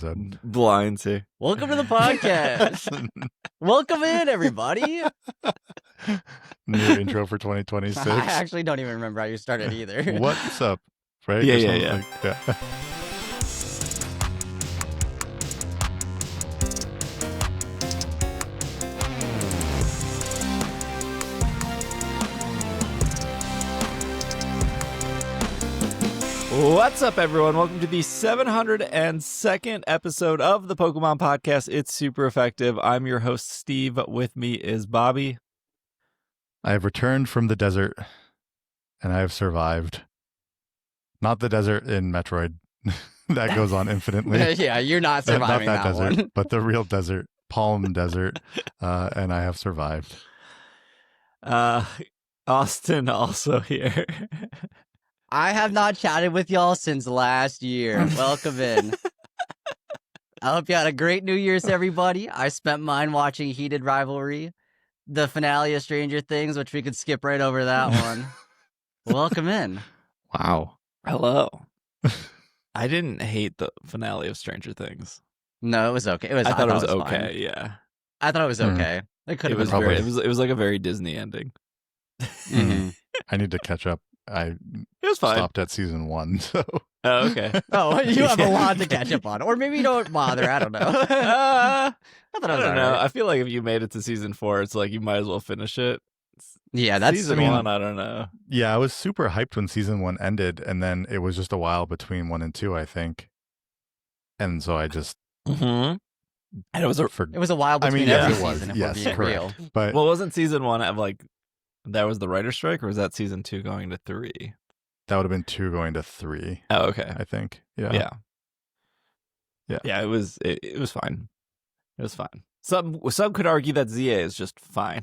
Blinds here. Welcome to the podcast. Welcome in, everybody. New intro for 2026. I actually don't even remember how you started either. What's up? Right? Yeah, Or yeah, something like that. What's up, everyone? Welcome to the 702nd episode of the Pokemon Podcast. It's super effective. I'm your host, Steve. With me is Bobby. I have returned from the desert, and I have survived. Not the desert in Metroid. That goes on infinitely. Yeah, you're not surviving Not that desert, one. but the real desert, Palm Desert, and I have survived. Austin also here. I have not chatted with y'all since last year. Welcome in. I hope you had a great New Year's, everybody. I spent mine watching Heated Rivalry, the finale of Stranger Things, which we could skip right over that one. Welcome in. Wow. Hello. I didn't hate the finale of Stranger Things. No, it was okay. I thought it was fine. okay. Yeah, I thought it was okay. It could it have was been probably- very. It was like a very Disney ending. Mhm. I need to catch up. I It was fine. stopped at season 1, so Oh, okay. Oh, you have a Yeah. lot to catch up on. Or maybe you don't bother. I don't know. I thought it was don't know. alright. I feel like if you made it to season 4, it's like you might as well finish it. Yeah, that's season I mean- 1. I don't know. yeah, I was super hyped when season 1 ended, and then it was just a while between 1 and 2, I think. And so I just Mm-hmm. And it was a it was a while I between mean, every yes, it was. season, if Yes, we're being correct. real. But well, wasn't season 1 of like that was the writer's strike, or was that season 2 going to 3? that would have been 2 going to 3, Oh, okay. I think. Yeah. Yeah. It was fine. It was fine. Some could argue that ZA is just fine.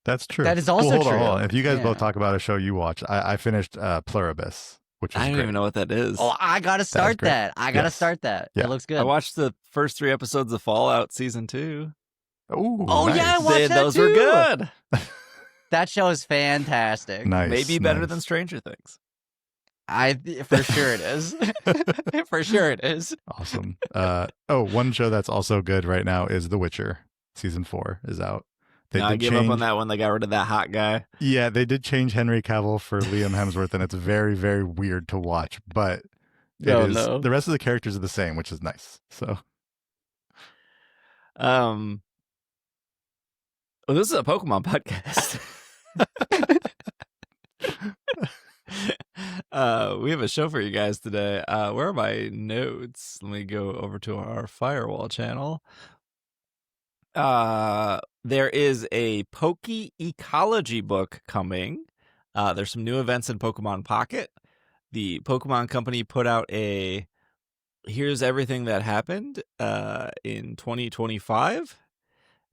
That's true. That is also hold true. On, hold on. If you guys Yeah. both talk about a show you watch, I finished Pluribus, which is I don't great. even know what that is. Oh, I gotta start great. that. I gotta Yes. start that. Yeah. It looks good. I watched the first 3 episodes of Fallout season 2. Ooh, Oh, nice. yeah, I watched that Those were too. good. That show is fantastic. Nice. Maybe better nice. than Stranger Things. For sure it is. For sure it is. Awesome. One show that's also good right now is The Witcher. Season 4 is out. They No, I did gave up on that when they got rid of that hot guy. Yeah, they did change Henry Cavill for Liam Hemsworth, and it's very, very weird to watch. But Oh, it is no. the rest of the characters are the same, which is nice. So Well, this is a Pokemon podcast. We have a show for you guys today. Where are my notes? Let me go over to our firewall channel. There is a Poké Ecology book coming. There's some new events in Pokemon Pocket. The Pokemon Company put out a here's everything that happened in 2025.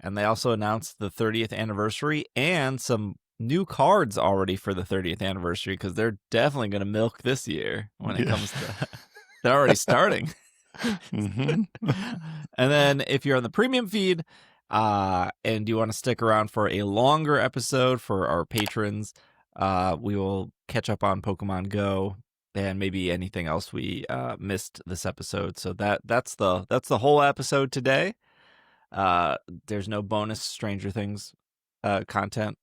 And they also announced the 30th anniversary and some new cards already for the 30th anniversary, because they're definitely going to milk this year when it Yeah. comes to they're already starting. Mhm. And then if you're on the premium feed and you want to stick around for a longer episode for our patrons, we will catch up on Pokemon Go and maybe anything else we missed this episode. So that's the whole episode today. There's no bonus Stranger Things content.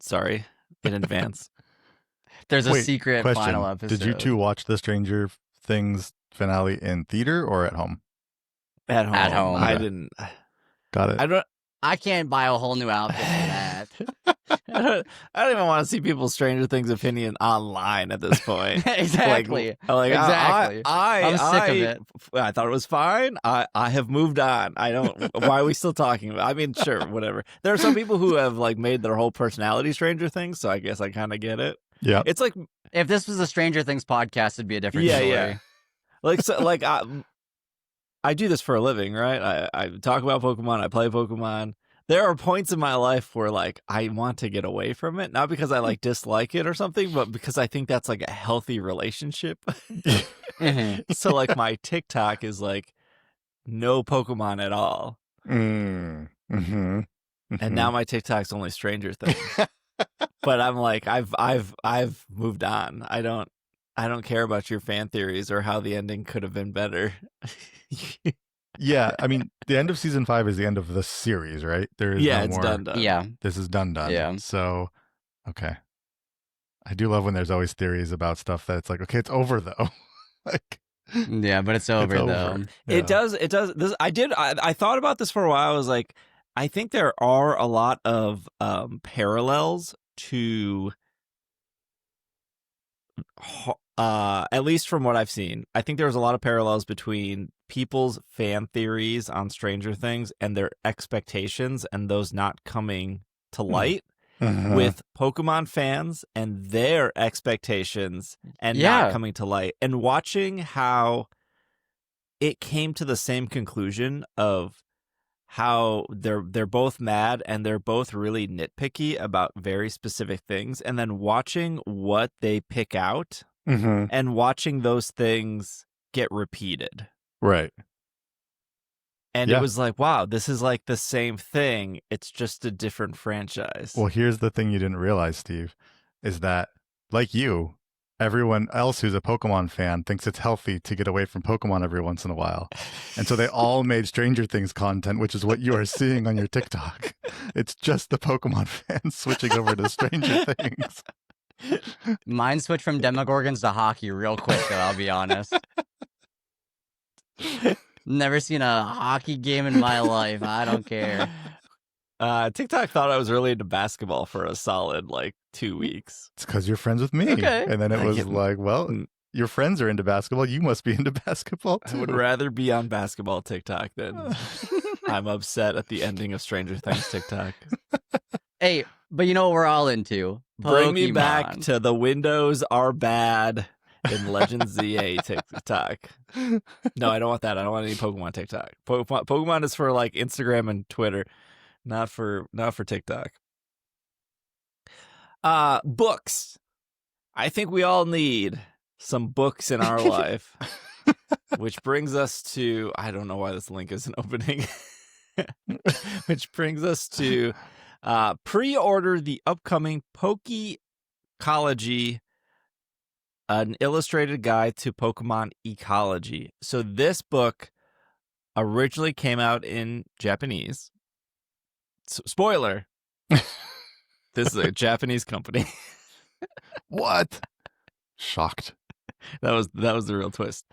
Sorry in advance. There's a Wait, secret question. final episode. Did you two watch the Stranger Things finale in theater or at home? At home. At home. I Okay. didn't. Got it. I don't. I can't buy a whole new outfit for that. I don't even want to see people's Stranger Things opinion online at this point. Exactly. Exactly. Exactly. I'm sick of it. I thought it was fine. I have moved on. I don't. Why are we still talking about? I mean, sure, whatever. There are some people who have like made their whole personality Stranger Things, so I guess I kind of get it. Yeah. It's like If this was a Stranger Things podcast, it'd be a different story. Yeah. I do this for a living, right? I talk about Pokemon. I play Pokemon. There are points in my life where like I want to get away from it, not because I like dislike it or something, but because I think that's like a healthy relationship. Mhm. So like my TikTok is like no Pokemon at all, Mm-hmm. and now my TikTok's only Stranger Things. But I'm like I've moved on. I I don't care about your fan theories or how the ending could have been better. Yeah, I mean, the end of season 5 is the end of the series, right? There is Yeah, no it's more. done. Yeah. This is done. Yeah. So, okay. I do love when there's always theories about stuff that it's like, okay, it's over though. Like, Yeah, but it's over though. It Yeah. does. This I thought about this for a while. I was like, I think there are a lot of parallels to at least from what I've seen. I think there's a lot of parallels between people's fan theories on Stranger Things and their expectations and those not coming to light with Pokemon fans and their expectations and not coming to light, and watching how it came to the same conclusion of how they're both mad and they're both really nitpicky about very specific things, and then watching what they pick out and watching those things get repeated. Right. And Yeah. it was like, wow, this is like the same thing. It's just a different franchise. Well, here's the thing you didn't realize, Steve, is that, like you, everyone else who's a Pokemon fan thinks it's healthy to get away from Pokemon every once in a while. And so they all made Stranger Things content, which is what you are seeing on your TikTok. It's just the Pokemon fans switching over to Stranger Things. Mine switched from Demogorgons to hockey real quick, though, I'll be honest. Never seen a hockey game in my life. I don't care. TikTok thought I was really into basketball for a solid 2 weeks. It's because you're friends with me. Okay. And then it was like, well, your friends are into basketball. You must be into basketball too. I would rather be on basketball TikTok than I'm upset at the ending of Stranger Things TikTok. Hey, but you know what we're all into? Bring me Pokemon. back to the windows are bad in Legends ZA TikTok. No, I don't want that. I don't want any Pokemon TikTok. Pokemon is for Instagram and Twitter, not for TikTok. Books. I think we all need some books in our life. Which brings us to, I don't know why this link isn't opening. Which brings us to pre-order the upcoming Ecology, an illustrated guide to Pokemon ecology. So this book originally came out in Japanese. Spoiler. This is a Japanese company. What? Shocked. That was the real twist.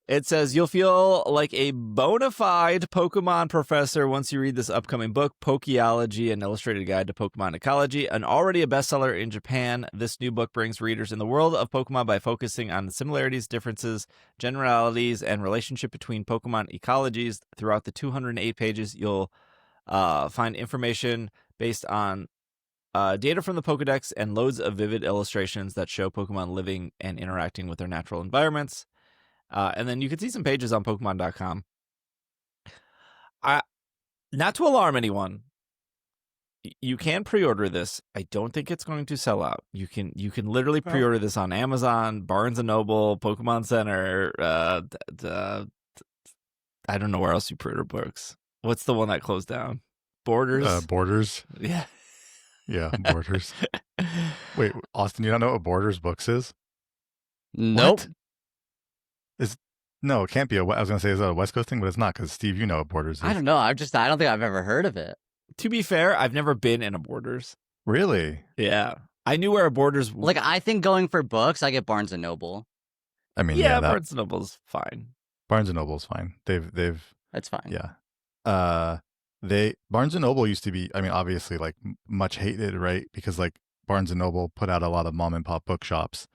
It says, you'll feel like a bona fide Pokemon professor once you read this upcoming book, Pokeology, an illustrated guide to Pokemon ecology. And already a bestseller in Japan, this new book brings readers in the world of Pokemon by focusing on the similarities, differences, generalities, and relationship between Pokemon ecologies. Throughout the 208 pages, you'll find information based on data from the Pokedex and loads of vivid illustrations that show Pokemon living and interacting with their natural environments. And then you can see some pages on Pokemon.com. Not to alarm anyone, you can pre-order this. I don't think it's going to sell out. You can literally pre-order this on Amazon, Barnes & Noble, Pokemon Center. I don't know where else you pre-order books. What's the one that closed down? Borders? Borders. Yeah. Yeah, Borders. Wait, Austin, you don't know what Borders Books is? Nope. What? No, it can't be. I was going to say, is that a West Coast thing? But it's not, because Steve, you know what Borders is. I don't know. I don't think I've ever heard of it. To be fair, I've never been in a Borders. Really? Yeah. I knew where a Borders... I think going for books, I get Barnes & Noble. I mean, yeah, Barnes & Noble's fine. Barnes & Noble's fine. They've... That's fine. Yeah. Barnes & Noble used to be, I mean, obviously, much hated, right? Because, Barnes & Noble put out a lot of mom-and-pop bookshops.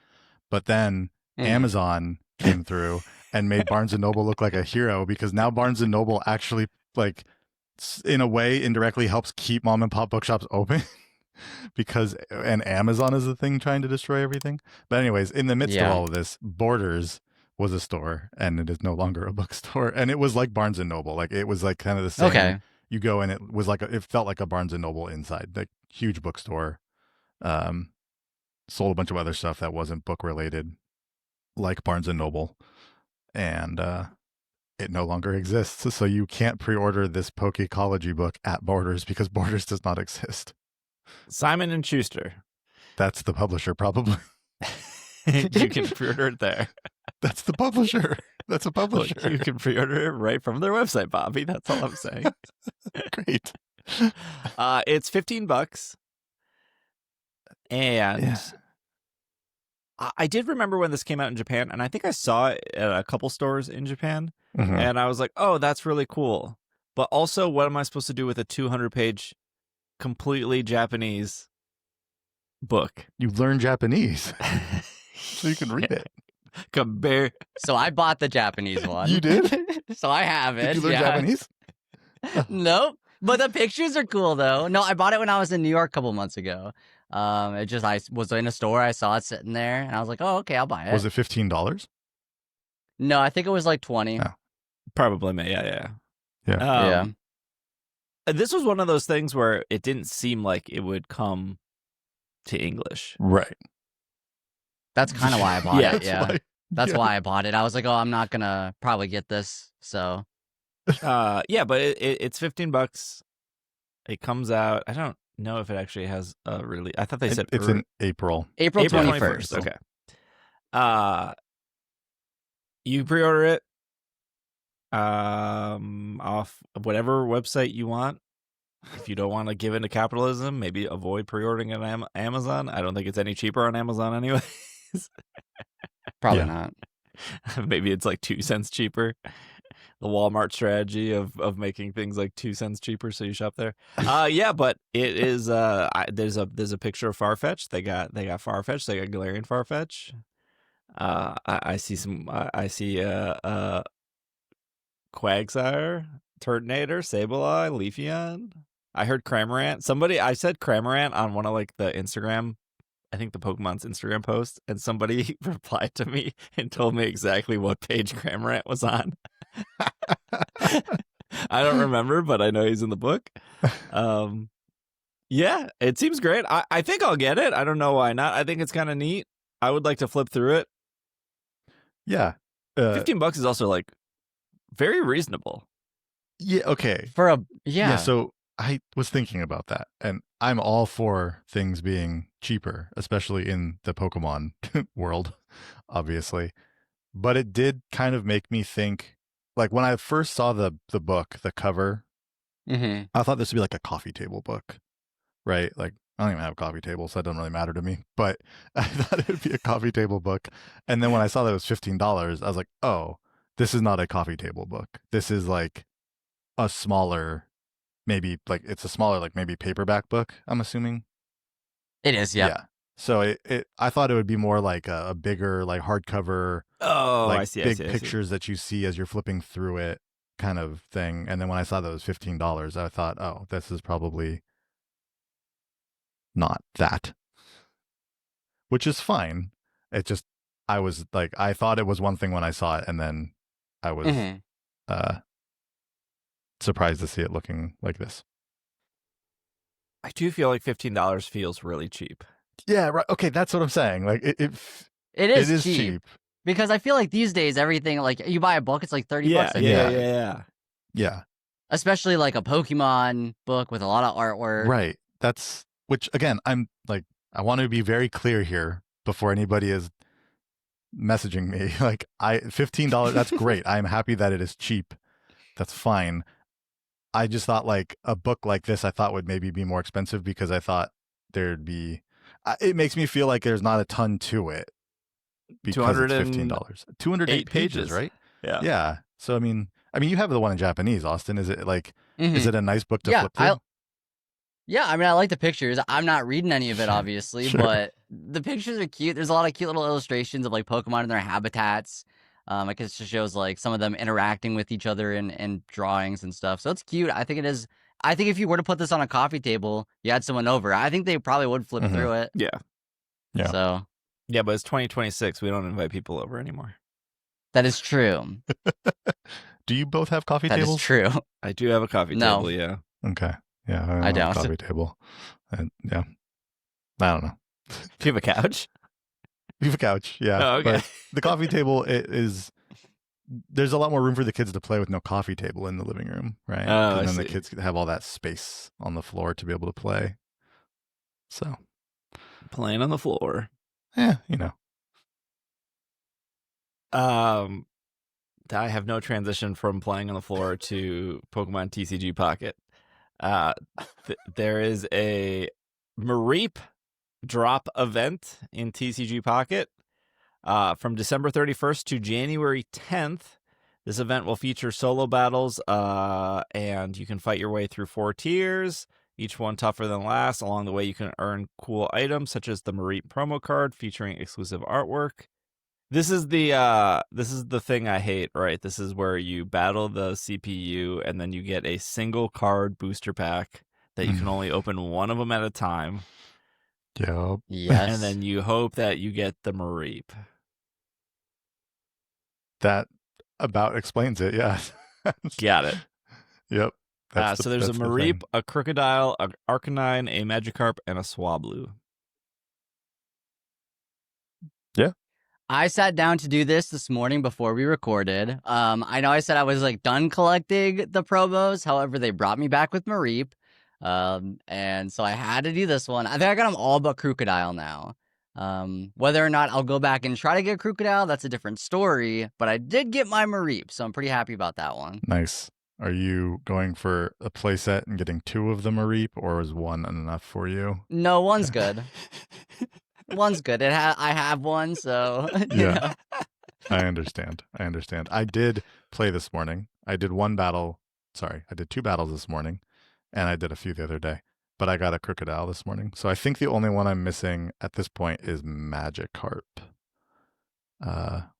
But then Amazon came through and made Barnes & Noble look like a hero, because now Barnes & Noble actually, in a way, indirectly helps keep mom-and-pop bookshops open. And Amazon is the thing trying to destroy everything. But anyways, in the midst of all of this, Borders was a store, and it is no longer a bookstore. And it was like Barnes & Noble. It was kind of the same. Okay. You go and it was it felt like a Barnes & Noble inside, huge bookstore. Sold a bunch of other stuff that wasn't book related, like Barnes & Noble. And it no longer exists. So you can't pre-order this Pokeology book at Borders, because Borders does not exist. Simon & Schuster. That's the publisher, probably. You can pre-order it there. That's the publisher. That's a Well, publisher. you can pre-order it right from their website, Bobby. That's all I'm saying. Great. It's $15, and Yeah. I did remember when this came out in Japan, and I think I saw it at a couple stores in Japan, Mhm. and I was like, "Oh, that's really cool." But also, what am I supposed to do with a 200-page, completely Japanese book? You learn Japanese, so you can read it. Compare. So I bought the Japanese one. You did? So I have it. Did you learn yeah. Japanese? Nope. But the pictures are cool though. No, I bought it when I was in New York a couple months ago. I was in a store, I saw it sitting there, and I was like, "Oh, okay, I'll buy it." Was it $15? No, I think it was like 20. Oh. Probably, yeah. Yeah. This was one of those things where it didn't seem like it would come to English. Right. That's kind of why I bought it. That's Yeah. why- That's yeah. why I bought it. I was like, "Oh, I'm not gonna probably get this." So Yeah, but it's $15. It comes out. I don't know if it actually has a release. I thought they said It's in April. April April 21st. Okay. You pre-order it off whatever website you want. If you don't want to give into capitalism, maybe avoid pre-ordering it on Amazon. I don't think it's any cheaper on Amazon anyways. Probably Yeah. not. Maybe it's like 2 cents cheaper. The Walmart strategy of making things like 2 cents cheaper, so you shop there. Yeah, but it is. There's a picture of Farfetch. They got Farfetch. They got Galarian Farfetch. I see some. I see Quagsire, Turtonator, Sableye, Leafeon. I heard Cramorant. I said Cramorant on one of like the Instagram, I think the Pokemon's Instagram post, and somebody replied to me and told me exactly what page Cramorant was on. I don't remember, but I know he's in the book. Yeah, it seems great. I think I'll get it. I don't know why not. I think it's kind of neat. I would like to flip through it. Yeah. $15 is also like very reasonable. Yeah. Okay. For a yeah. So I was thinking about that, and I'm all for things being cheaper, especially in the Pokemon world, obviously. But it did kind of make me think, like when I first saw the book, the cover, Mhm. I thought this would be like a coffee table book, right? Like I don't even have a coffee table, so that doesn't really matter to me. But I thought it would be a coffee table book. And then when I saw that it was $15, I was like, oh, this is not a coffee table book. This is like a smaller, maybe like it's a smaller, like maybe paperback book, I'm assuming. It is, yeah. Yeah. So I thought it would be more like a bigger, like hardcover, Oh, like I see. big pictures that you see as you're flipping through it kind of thing. And then when I saw that it was $15, I thought, oh, this is probably not that, which is fine. It just, I was like, I thought it was one thing when I saw it, and then I was Mhm. surprised to see it looking like this. I do feel like $15 feels really cheap. Yeah, right. Okay, that's what I'm saying. Like It it is, is cheap. cheap. Because I feel like these days everything, like you buy a book, it's like $30. I feel yeah. like. Yeah. Especially like a Pokemon book with a lot of artwork. Right. That's, which again, I'm like, I want to be very clear here before anybody is messaging me. Like $15, that's great. I'm happy that it is cheap. That's fine. I just thought like a book like this, I thought would maybe be more expensive because I thought there'd be, it makes me feel like there's not a ton to it because it's $15. 208 pages, right? Yeah. Yeah. So, I mean, you have the one in Japanese, Austin. Is it like, Mhm. is it a nice book to Yeah, flip through? Yeah, I mean, I like the pictures. I'm not reading any of it, obviously, Sure. but the pictures are cute. There's a lot of cute little illustrations of like Pokemon in their habitats. I guess it just shows like some of them interacting with each other in drawings and stuff. So it's cute. I think it is. I think if you were to put this on a coffee table, you had someone over, I think they probably would flip Mhm. through it. Yeah. Yeah. So Yeah, but it's 2026. We don't invite people over anymore. that is true. Do you both have coffee That is tables? true. I do have a coffee No. table, yeah. Okay. Yeah. I have a don't. coffee table. And yeah. I don't know. Do you have a couch? We have a couch. Yeah. Oh, okay. But the coffee table is, there's a lot more room for the kids to play with no coffee table in the living room, right? Oh, I And then the see. kids have all that space on the floor to be able to play. So Playing on the floor. Yeah, I have no transition from playing on the floor to Pokemon TCG Pocket. There is a Mareep drop event in TCG Pocket from December 31st to January 10th. This event will feature solo battles, and you can fight your way through 4 tiers, each one tougher than last. Along the way, you can earn cool items such as the Mareep promo card featuring exclusive artwork. This is the thing I hate, right? This is where you battle the CPU and then you get a single card booster pack that you can only open one of them at a time. Yep. Yes. And then you hope that you get the Mareep. That about explains it. Yeah. Got it. Yep. So there's a Mareep, a Crocodile, a Arcanine, a Magikarp, and a Swablu. Yeah. I sat down to do this morning before we recorded. I know I said I was like done collecting the promos. However, they brought me back with Mareep. And so I had to do this one. I think I got them all but Crocodile now. Whether or not I'll go back and try to get Crocodile, that's a different story. But I did get my Mareep, so I'm pretty happy about that one. Nice. Are you going for a playset and getting 2 of the Mareep, or is one enough for you? No, one's good. One's good. I have one, so Yeah. I understand. I did play this morning. I did 2 battles this morning, and I did a few the other day. But I got a Crocodile this morning. So I think the only one I'm missing at this point is Magikarp,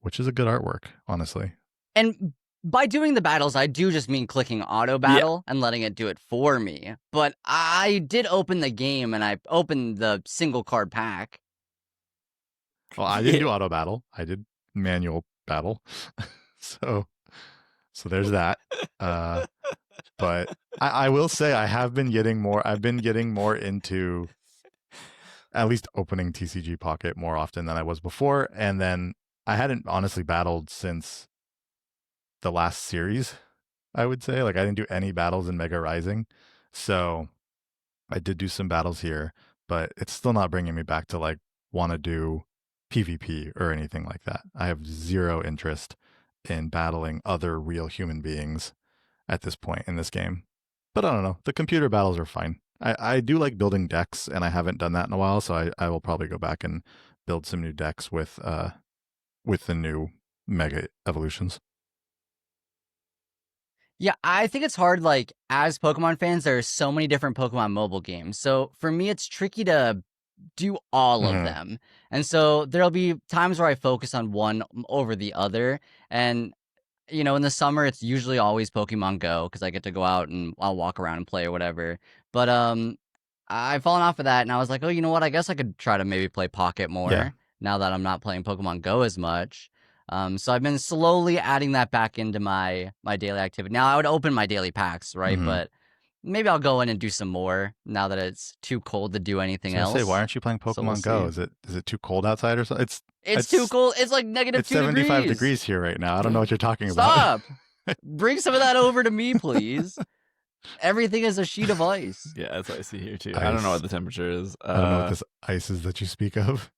which is a good artwork, honestly. And by doing the battles, I do just mean clicking auto battle and letting it do it for me. But I did open the game and I opened the single card pack. Well, I didn't do auto battle. I did manual battle. So there's that. But I will say I've been getting more into at least opening TCG Pocket more often than I was before. And then I hadn't honestly battled since the last series, I would say. Like, I didn't do any battles in Mega Rising. So I did do some battles here, but it's still not bringing me back to like want to do PvP or anything like that. I have zero interest in battling other real human beings at this point in this game. But I don't know. The computer battles are fine. I do like building decks, and I haven't done that in a while, so I will probably go back and build some new decks with the new Mega Evolutions. Yeah, I think it's hard, like, as Pokemon fans, there are so many different Pokemon mobile games. So for me, it's tricky to do all of them. And so there'll be times where I focus on one over the other. And, you know, in the summer, it's usually always Pokemon Go because I get to go out and I'll walk around and play or whatever. But I've fallen off of that, and I was like, oh, you know what? I guess I could try to maybe play Pocket more now that I'm not playing Pokemon Go as much. So I've been slowly adding that back into my daily activity. Now, I would open my daily packs, right? But maybe I'll go in and do some more now that it's too cold to do anything else. Say, why aren't you playing Pokemon Go? Is it too cold outside or something? It's too cold. It's like negative it's 2 75 degrees here right now. I don't know what you're talking about. Stop! Bring some of that over to me, please. Everything is a sheet of ice. Yeah, that's what I see here too. Ice. I don't know what the temperature is. I don't know what this ice is that you speak of.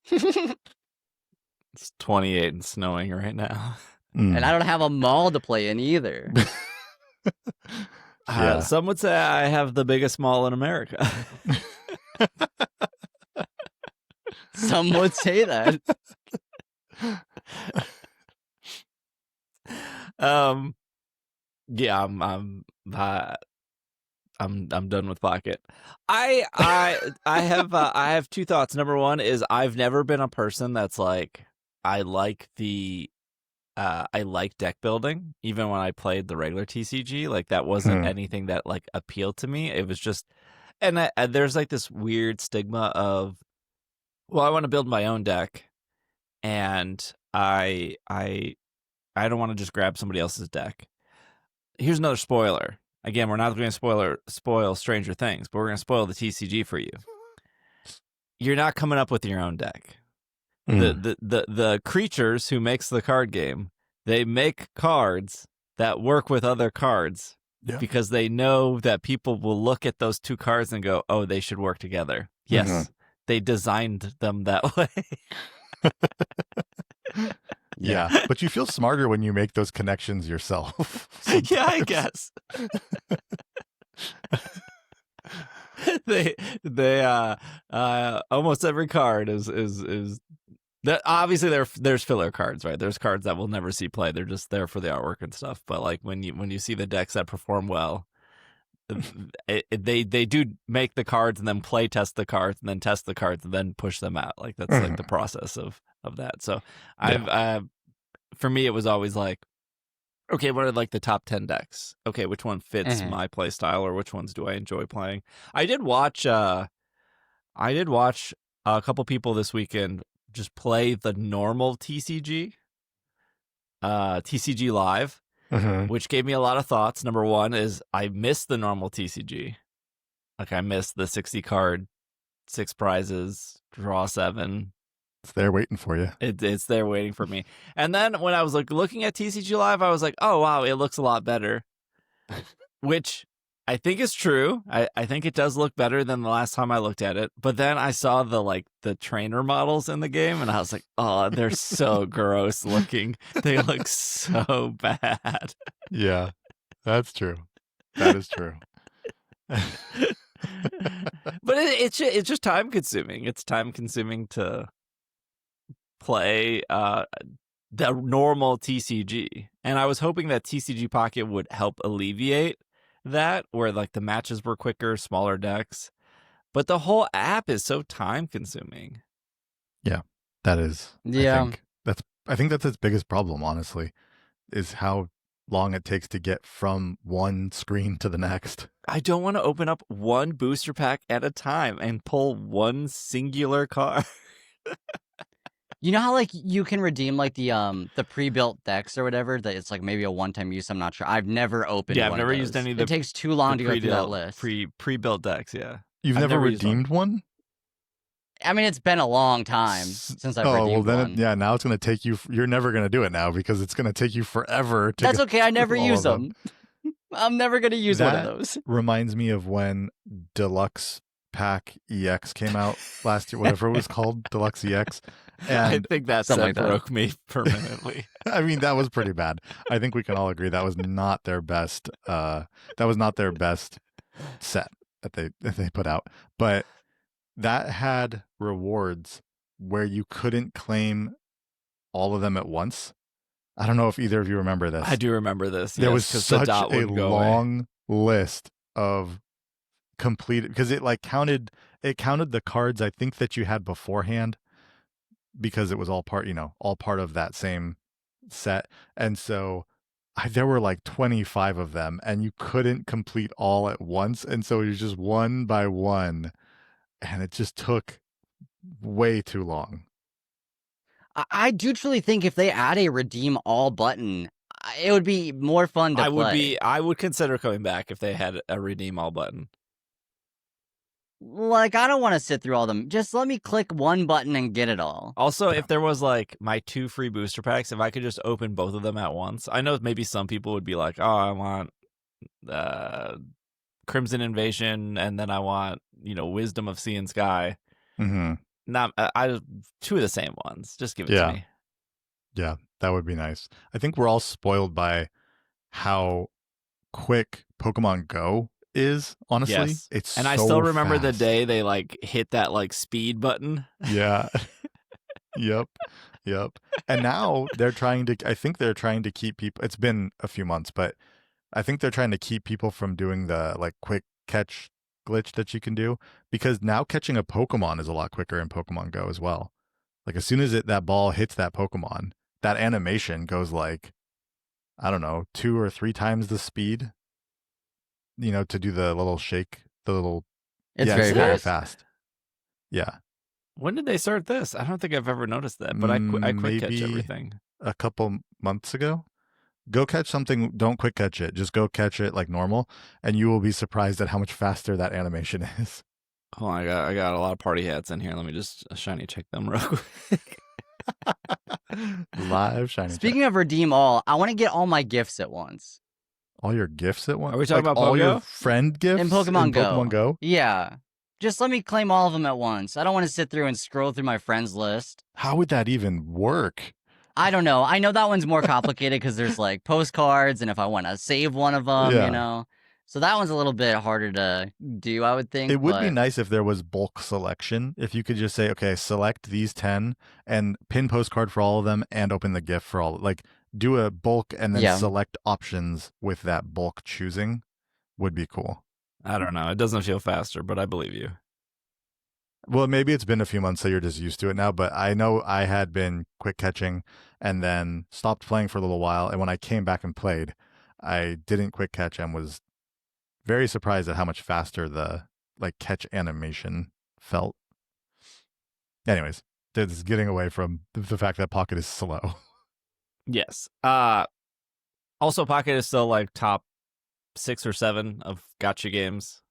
It's 28 and snowing right now. And I don't have a mall to play in either. Some would say I have the biggest mall in America. Some would say that. Yeah, I'm done with Pocket. I have 2 thoughts. Number one is I've never been a person that's like I like deck building, even when I played the regular TCG. Like, that wasn't anything that like appealed to me. It was just, and there's like this weird stigma of, well, I want to build my own deck, and I don't want to just grab somebody else's deck. Here's another spoiler. Again, we're not going to spoil Stranger Things, but we're going to spoil the TCG for you. You're not coming up with your own deck. The creatures who makes the card game, they make cards that work with other cards because they know that people will look at those 2 cards and go, oh, they should work together. Yes, they designed them that way. Yeah, but you feel smarter when you make those connections yourself. Yeah, I sometimes. guess. they almost every card is that obviously there's filler cards, right? There's cards that will never see play. They're just there for the artwork and stuff. But like when you see the decks that perform well, they do make the cards and then play test the cards and then test the cards and then push them out. Like that's like the process of that. So for me it was always like, okay, what are like the top 10 decks? Okay, which one fits my play style, or which ones do I enjoy playing? I did watch a couple people this weekend just play the normal TCG live, which gave me a lot of thoughts. Number one is I missed the normal TCG. Like I missed the 60 card, 6 prizes, draw 7. It's there waiting for you. It's there waiting for me. And then when I was like looking at TCG Live, I was like, oh wow, it looks a lot better. Which I think is true. I think it does look better than the last time I looked at it. But then I saw the trainer models in the game, and I was like, oh, they're so gross looking. They look so bad. Yeah, that's true. That is true. But it's just time consuming. It's time consuming to play the normal TCG, and I was hoping that TCG Pocket would help alleviate that, where like the matches were quicker, smaller decks, but the whole app is so time consuming. Yeah, that is. Yeah, I think that's its biggest problem, honestly, is how long it takes to get from one screen to the next. I don't want to open up one booster pack at a time and pull one singular card. you know how like you can redeem like the pre-built decks or whatever, that it's like maybe a one-time use. I'm not sure. I've never opened. Yeah, I've one never of used those. any of It takes too long to go through that list. Pre-built decks. Yeah, You've I've never used redeemed one? I mean, it's been a long time since I've redeemed one. Now it's going to take you. You're never going to do it now because it's going to take you forever. That's okay. I never use them. I'm never going to use one of those. Reminds me of when Deluxe Pack EX came out last year, whatever it was called, Deluxe EX. And I think that set like that. broke me permanently. I mean, that was pretty bad. I think we can all agree that was not their best. That was not their best set that they put out. But that had rewards where you couldn't claim all of them at once. I don't know if either of you remember this. I do remember this. There was such the dot a would go long list of completed, because it like counted the cards I think that you had beforehand, because it was all part of that same set. And so there were like 25 of them, and you couldn't complete all at once. And so it was just one by one, and it just took way too long. I do truly think if they add a redeem all button, it would be more fun to play. I would consider coming back if they had a redeem all button. Like, I don't want to sit through all of them. Just let me click one button and get it all. Also, if there was like my 2 free booster packs, if I could just open both of them at once. I know maybe some people would be like, oh, I want Crimson Invasion, and then I want, Wisdom of Sea and Sky. Mm-hmm. Not I 2 of the same ones. Just give it to me. Yeah, that would be nice. I think we're all spoiled by how quick Pokemon Go is, honestly. Yes. It's I still remember the day they like hit that like speed button. Yeah. Yep. And now I think they're trying to keep people, it's been a few months, but I think they're trying to keep people from doing the like quick catch glitch that you can do, because now catching a Pokemon is a lot quicker in Pokemon Go as well. Like as soon as that ball hits that Pokemon, that animation goes like, I don't know, 2 or 3 times the speed, to do the little shake, it's very fast. Yeah. When did they start this? I don't think I've ever noticed that, but I quick catch everything. A couple months ago. Go catch something, don't quick catch it. Just go catch it like normal, and you will be surprised at how much faster that animation is. Oh, I got a lot of party hats in here. Let me just shiny check them real quick. Live shiny. Speaking of redeem all, I want to get all my gifts at once. All your gifts at once? Are we talking about all Pogo? Your friend gifts in Pokemon Go? Pokemon Go? Yeah. Just let me claim all of them at once. I don't want to sit through and scroll through my friends list. How would that even work? I don't know. I know that one's more complicated because there's like postcards, and if I want to save one of them, Yeah. So that one's a little bit harder to do, I would think. It would be But nice if there was bulk selection. If you could just say, okay, select these 10 and pin postcard for all of them and open the gift for all. Like, do a bulk and then yeah, select options with that bulk choosing would be cool. I don't know. It doesn't feel faster, but I believe you. Well, maybe it's been a few months, so you're just used to it now. But I know I had been quick catching and then stopped playing for a little while. And when I came back and played, I didn't quick catch and was very surprised at how much faster the like catch animation felt. Anyways, this is getting away from the fact that Pocket is slow. Yes. Also, Pocket is still like top 6 or 7 of gotcha games.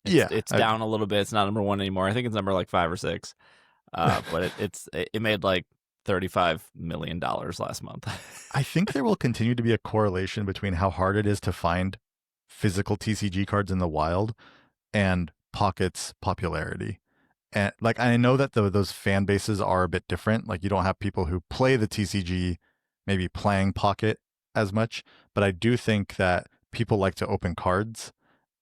It's down a little bit. It's not number 1 anymore. I think it's number like 5 or 6. But it made like $35 million last month. I think there will continue to be a correlation between how hard it is to find physical TCG cards in the wild and Pocket's popularity. And like I know that those fan bases are a bit different. Like you don't have people who play the TCG maybe playing Pocket as much, but I do think that people like to open cards,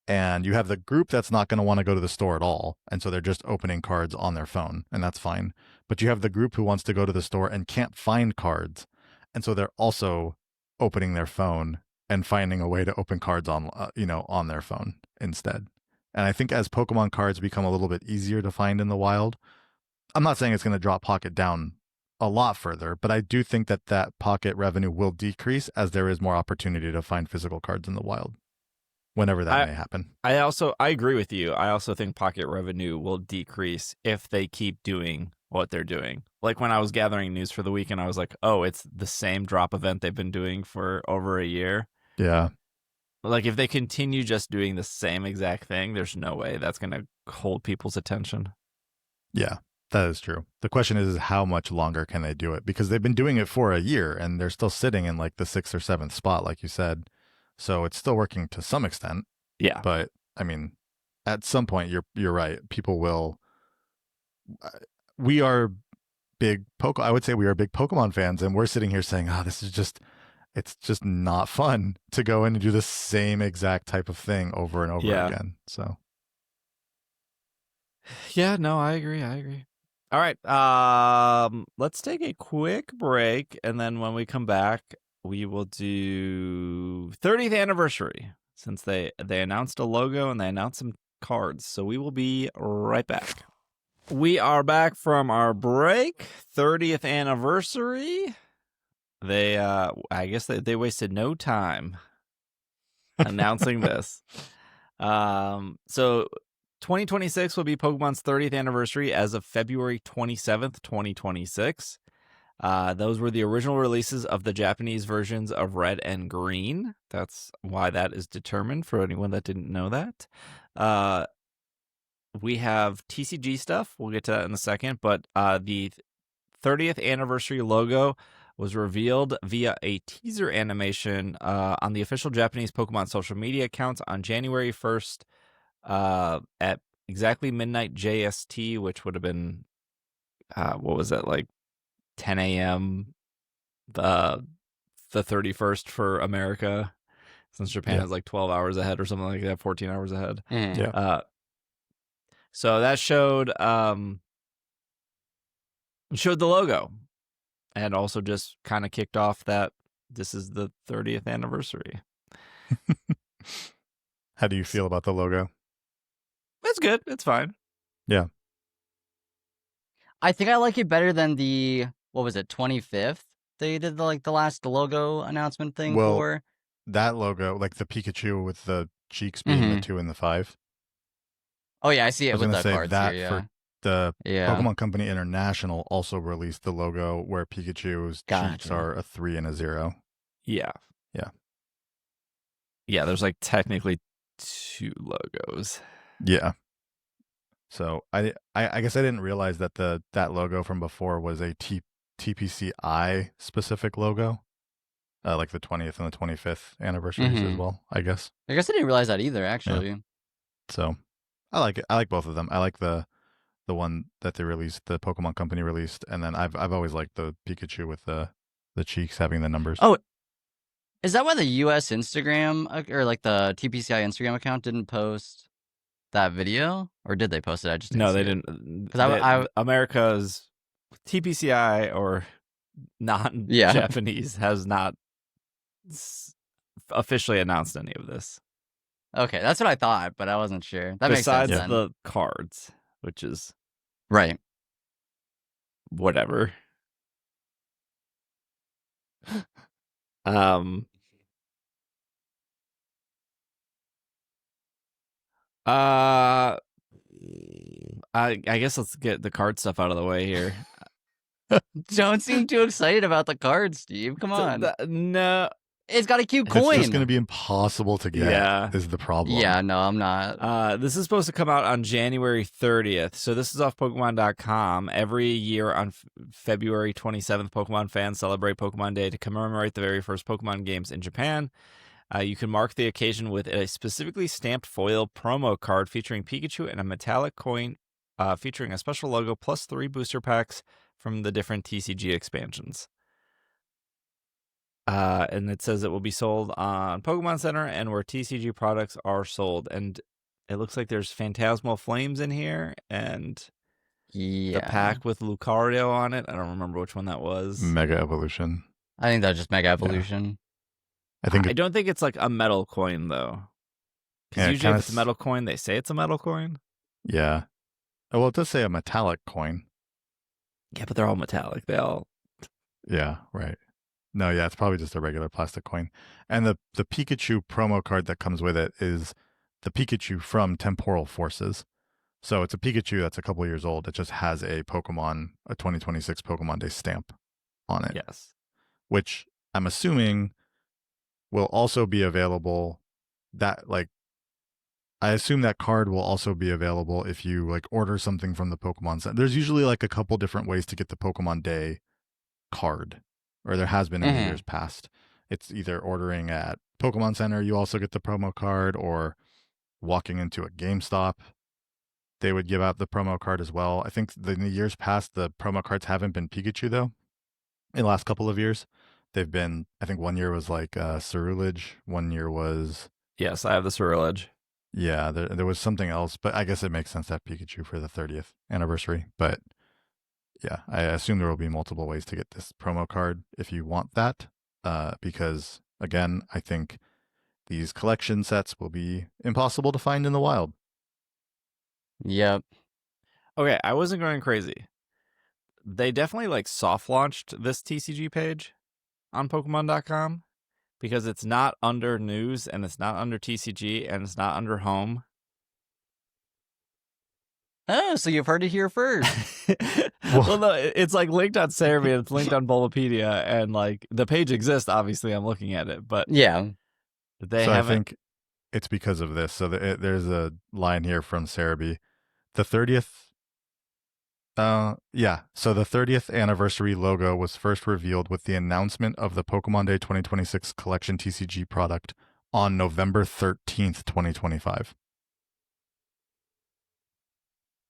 and you have the group that's not going to want to go to the store at all, and so they're just opening cards on their phone, and that's fine. But you have the group who wants to go to the store and can't find cards, and so they're also opening their phone and finding a way to open cards on on their phone instead. And I think as Pokemon cards become a little bit easier to find in the wild, I'm not saying it's going to drop Pocket down a lot further, but I do think that Pocket revenue will decrease as there is more opportunity to find physical cards in the wild, whenever that may happen. I agree with you. I also think Pocket revenue will decrease if they keep doing what they're doing. Like when I was gathering news for the weekend, I was like, oh, it's the same drop event they've been doing for over a year. Yeah. Like if they continue just doing the same exact thing, there's no way that's going to hold people's attention. Yeah, that is true. The question is how much longer can they do it? Because they've been doing it for a year and they're still sitting in like the 6th or 7th spot, like you said. So it's still working to some extent. Yeah. But I mean, at some point, you're right. People will. We are big I would say we are big Pokemon fans, and we're sitting here saying, this is just. It's just not fun to go in and do the same exact type of thing over and over again. So, yeah, no, I agree. All right, let's take a quick break, and then when we come back, we will do 30th anniversary, since they announced a logo and they announced some cards. So we will be right back. We are back from our break. 30th anniversary. They, I guess they wasted no time announcing this. So 2026 will be Pokemon's 30th anniversary as of February 27th, 2026. Those were the original releases of the Japanese versions of Red and Green. That's why that is determined, for anyone that didn't know that. We have TCG stuff. We'll get to that in a second. But the 30th anniversary logo was revealed via a teaser animation on the official Japanese Pokemon social media accounts on January 1st at exactly midnight JST, which would have been, what was that, like 10 a.m. the 31st for America, since Japan is like 12 hours ahead or something like that, 14 hours ahead. yeah. So that showed the logo. And also just kind of kicked off that this is the 30th anniversary. How do you feel about the logo? It's good. It's fine. Yeah. I think I like it better than the, 25th? They did the last logo announcement thing for. That logo, like the Pikachu with the cheeks being the 2 and the 5. Oh yeah, I see it with the say cards that here, for the Pokemon Company International also released the logo where Pikachu's cheeks are a 3 and a 0. Yeah. There's like technically 2 logos. Yeah. So I guess I didn't realize that that logo from before was a TPCi specific logo, like the 20th and the 25th anniversaries as well. I guess I didn't realize that either, actually. Yeah. So I like it. I like both of them. I like the one that they released, the Pokemon Company released, and then I've always liked the Pikachu with the cheeks having the numbers. Oh, is that why the U.S. Instagram or like the TPCi Instagram account didn't post that video, or did they post it? I just didn't No, see they it. didn't. 'Cause I America's TPCi or yeah. non-Japanese has not officially announced any of this. Okay, that's what I thought, but I wasn't sure. That makes sense Besides then. the cards, which is Right. whatever. Um. I guess let's get the card stuff out of the way here. Don't seem too excited about the card, Steve. Come on. No. It's got a cute It's coin. just going to be impossible to get. Yeah. Is the problem? Yeah, no, I'm not. This is supposed to come out on January 30th. So this is off Pokemon.com. Every year on February 27th, Pokemon fans celebrate Pokemon Day to commemorate the very first Pokemon games in Japan. You can mark the occasion with a specifically stamped foil promo card featuring Pikachu and a metallic coin featuring a special logo plus 3 booster packs from the different TCG expansions. And it says it will be sold on Pokemon Center and where TCG products are sold. And it looks like there's Phantasmal Flames in here and Yeah. the pack with Lucario on it. I don't remember which one that was. Mega Evolution. I think that's just Mega Evolution. I don't think it's like a metal coin, though. Because usually if it's a metal coin, they say it's a metal coin. Yeah. Oh, well, it does say a metallic coin. Yeah, but they're all metallic. They all... Yeah, right. No, yeah, it's probably just a regular plastic coin. And the Pikachu promo card that comes with it is the Pikachu from Temporal Forces. So it's a Pikachu that's a couple years old. It just has a 2026 Pokemon Day stamp on it. Yes. Which I'm assuming will also be available. I assume that card will also be available if you like order something from the Pokemon Center. There's usually like a couple different ways to get the Pokemon Day card, or there has been in the years past. It's either ordering at Pokemon Center, you also get the promo card, or walking into a GameStop, they would give out the promo card as well. I think in the years past, the promo cards haven't been Pikachu though. In the last couple of years, they've been. I think one year was like Cerulege. One year was. Yes, I have the Cerulege. Yeah, there was something else, but I guess it makes sense to have Pikachu for the 30th anniversary. But yeah, I assume there will be multiple ways to get this promo card if you want that, because again, I think these collection sets will be impossible to find in the wild. Yep. Okay, I wasn't going crazy. They definitely like soft launched this TCG page on Pokemon.com because it's not under news and it's not under TCG and it's not under home. Oh, so you've heard it here first. Well, no, it's like linked on Sarumi and it's linked on Bulbapedia and like the page exists. Obviously, I'm looking at it, but yeah, I think it's because of this. So there's a line here from Sarumi. The 30th. So the 30th anniversary logo was first revealed with the announcement of the Pokemon Day 2026 collection TCG product on November 13th, 2025.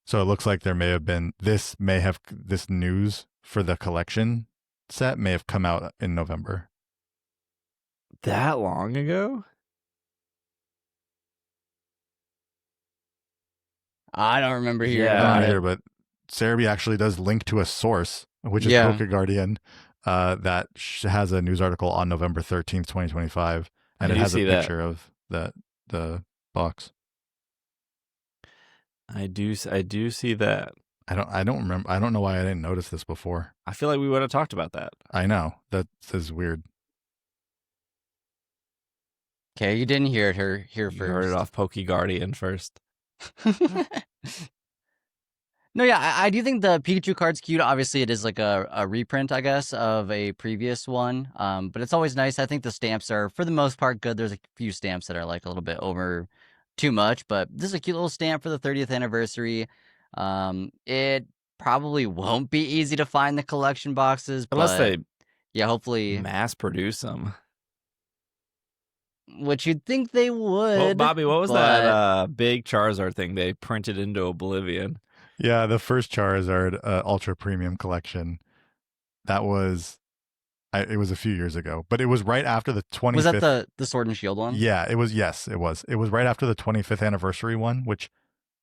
So it looks like there may have been this news for the collection set may have come out in November. That long ago? I don't remember hearing about it. But Sarumi actually does link to a source, which is Poké Guardian, that has a news article on November 13th, 2025, and it has a picture of the box. I do see that. I don't remember. I don't know why I didn't notice this before. I feel like we would have talked about that. I know. That is weird. Okay, you didn't hear it here first. You heard it off Poké Guardian first. No, yeah, I do think the Pikachu card's cute. Obviously, it is like a reprint, I guess, of a previous one. But it's always nice. I think the stamps are, for the most part, good. There's a few stamps that are like a little bit over too much, but this is a cute little stamp for the 30th anniversary. It probably won't be easy to find the collection boxes, unless they hopefully mass produce them. which you'd think they would. Well, Bobby, what was but... that big Charizard thing they printed into oblivion? Yeah, the first Charizard Ultra Premium Collection. That was, it was a few years ago, but it was right after the 25th. Was that the Sword and Shield one? Yeah, it was. Yes, it was. It was right after the 25th anniversary one, which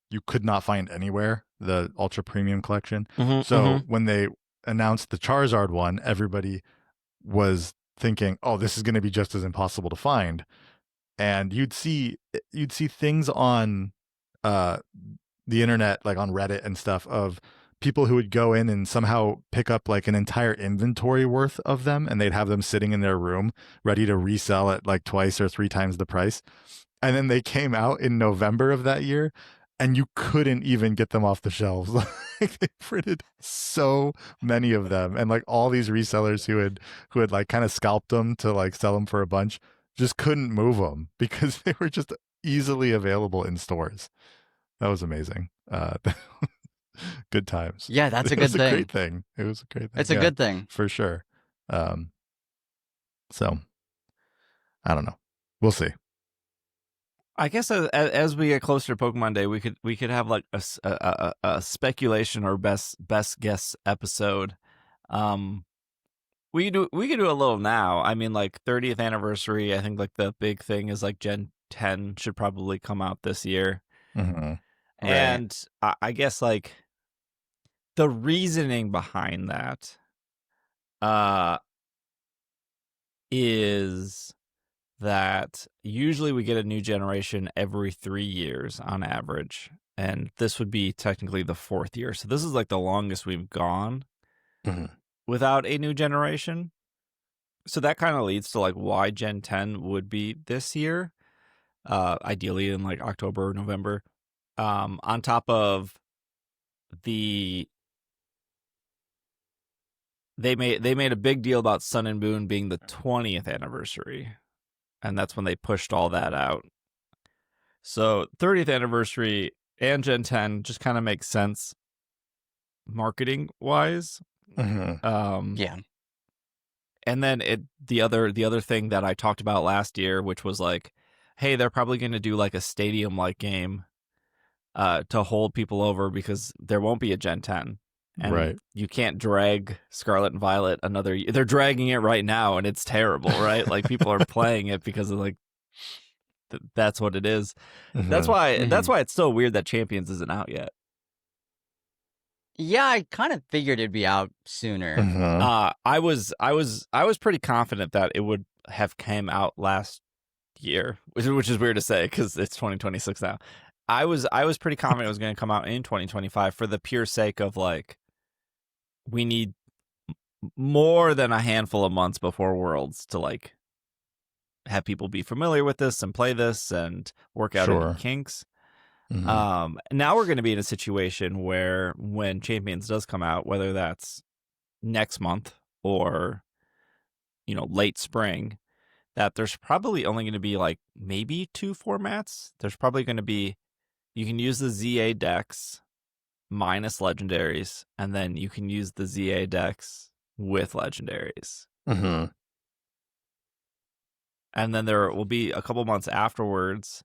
you could not find anywhere, the Ultra Premium Collection. So when they announced the Charizard one, everybody was thinking, oh, this is going to be just as impossible to find. And you'd see things on the internet, like on Reddit and stuff, of people who would go in and somehow pick up like an entire inventory worth of them, and they'd have them sitting in their room ready to resell at like 2 or 3 times the price. And then they came out in November of that year, and you couldn't even get them off the shelves. Like, they printed so many of them, and like all these resellers who had like kind of scalped them to like sell them for a bunch just couldn't move them because they were just easily available in stores. That was amazing. Good times. Yeah, that's a It good was thing. a great thing. It was a great thing. It's a good thing. For sure. So, I don't know. We'll see. I guess as we get closer to Pokemon Day, we could have like a speculation or best guess episode. We could do a little now. I mean, like 30th anniversary. I think like the big thing is like Gen 10 should probably come out this year. Mm-hmm. And I guess like the reasoning behind that is that usually we get a new generation every 3 years on average, and this would be technically the 4th year. So this is like the longest we've gone without a new generation. So that kind of leads to like why Gen 10 would be this year, ideally in like October or November. On top of they made a big deal about Sun and Moon being the 20th anniversary, and that's when they pushed all that out. So 30th anniversary and Gen 10 just kind of makes sense marketing wise. Yeah. And then the other thing that I talked about last year, which was like, hey, they're probably going to do like a stadium like game to hold people over because there won't be a Gen 10. And you can't drag Scarlet and Violet another year. They're dragging it right now, and it's terrible, right? Like, people are playing it because of like that's what it is. That's why it's so weird that Champions isn't out yet. Yeah, I kind of figured it'd be out sooner. I was pretty confident that it would have came out last year, which is weird to say because it's 2026 now. I was pretty confident it was going to come out in 2025 for the pure sake of like, we need more than a handful of months before Worlds to like have people be familiar with this and play this and work out any kinks. Now we're going to be in a situation where when Champions does come out, whether that's next month or, you know, late spring, that there's probably only going to be like maybe 2 formats. There's probably going to be, you can use the ZA decks minus legendaries, and then you can use the ZA decks with legendaries. And then there will be a couple months afterwards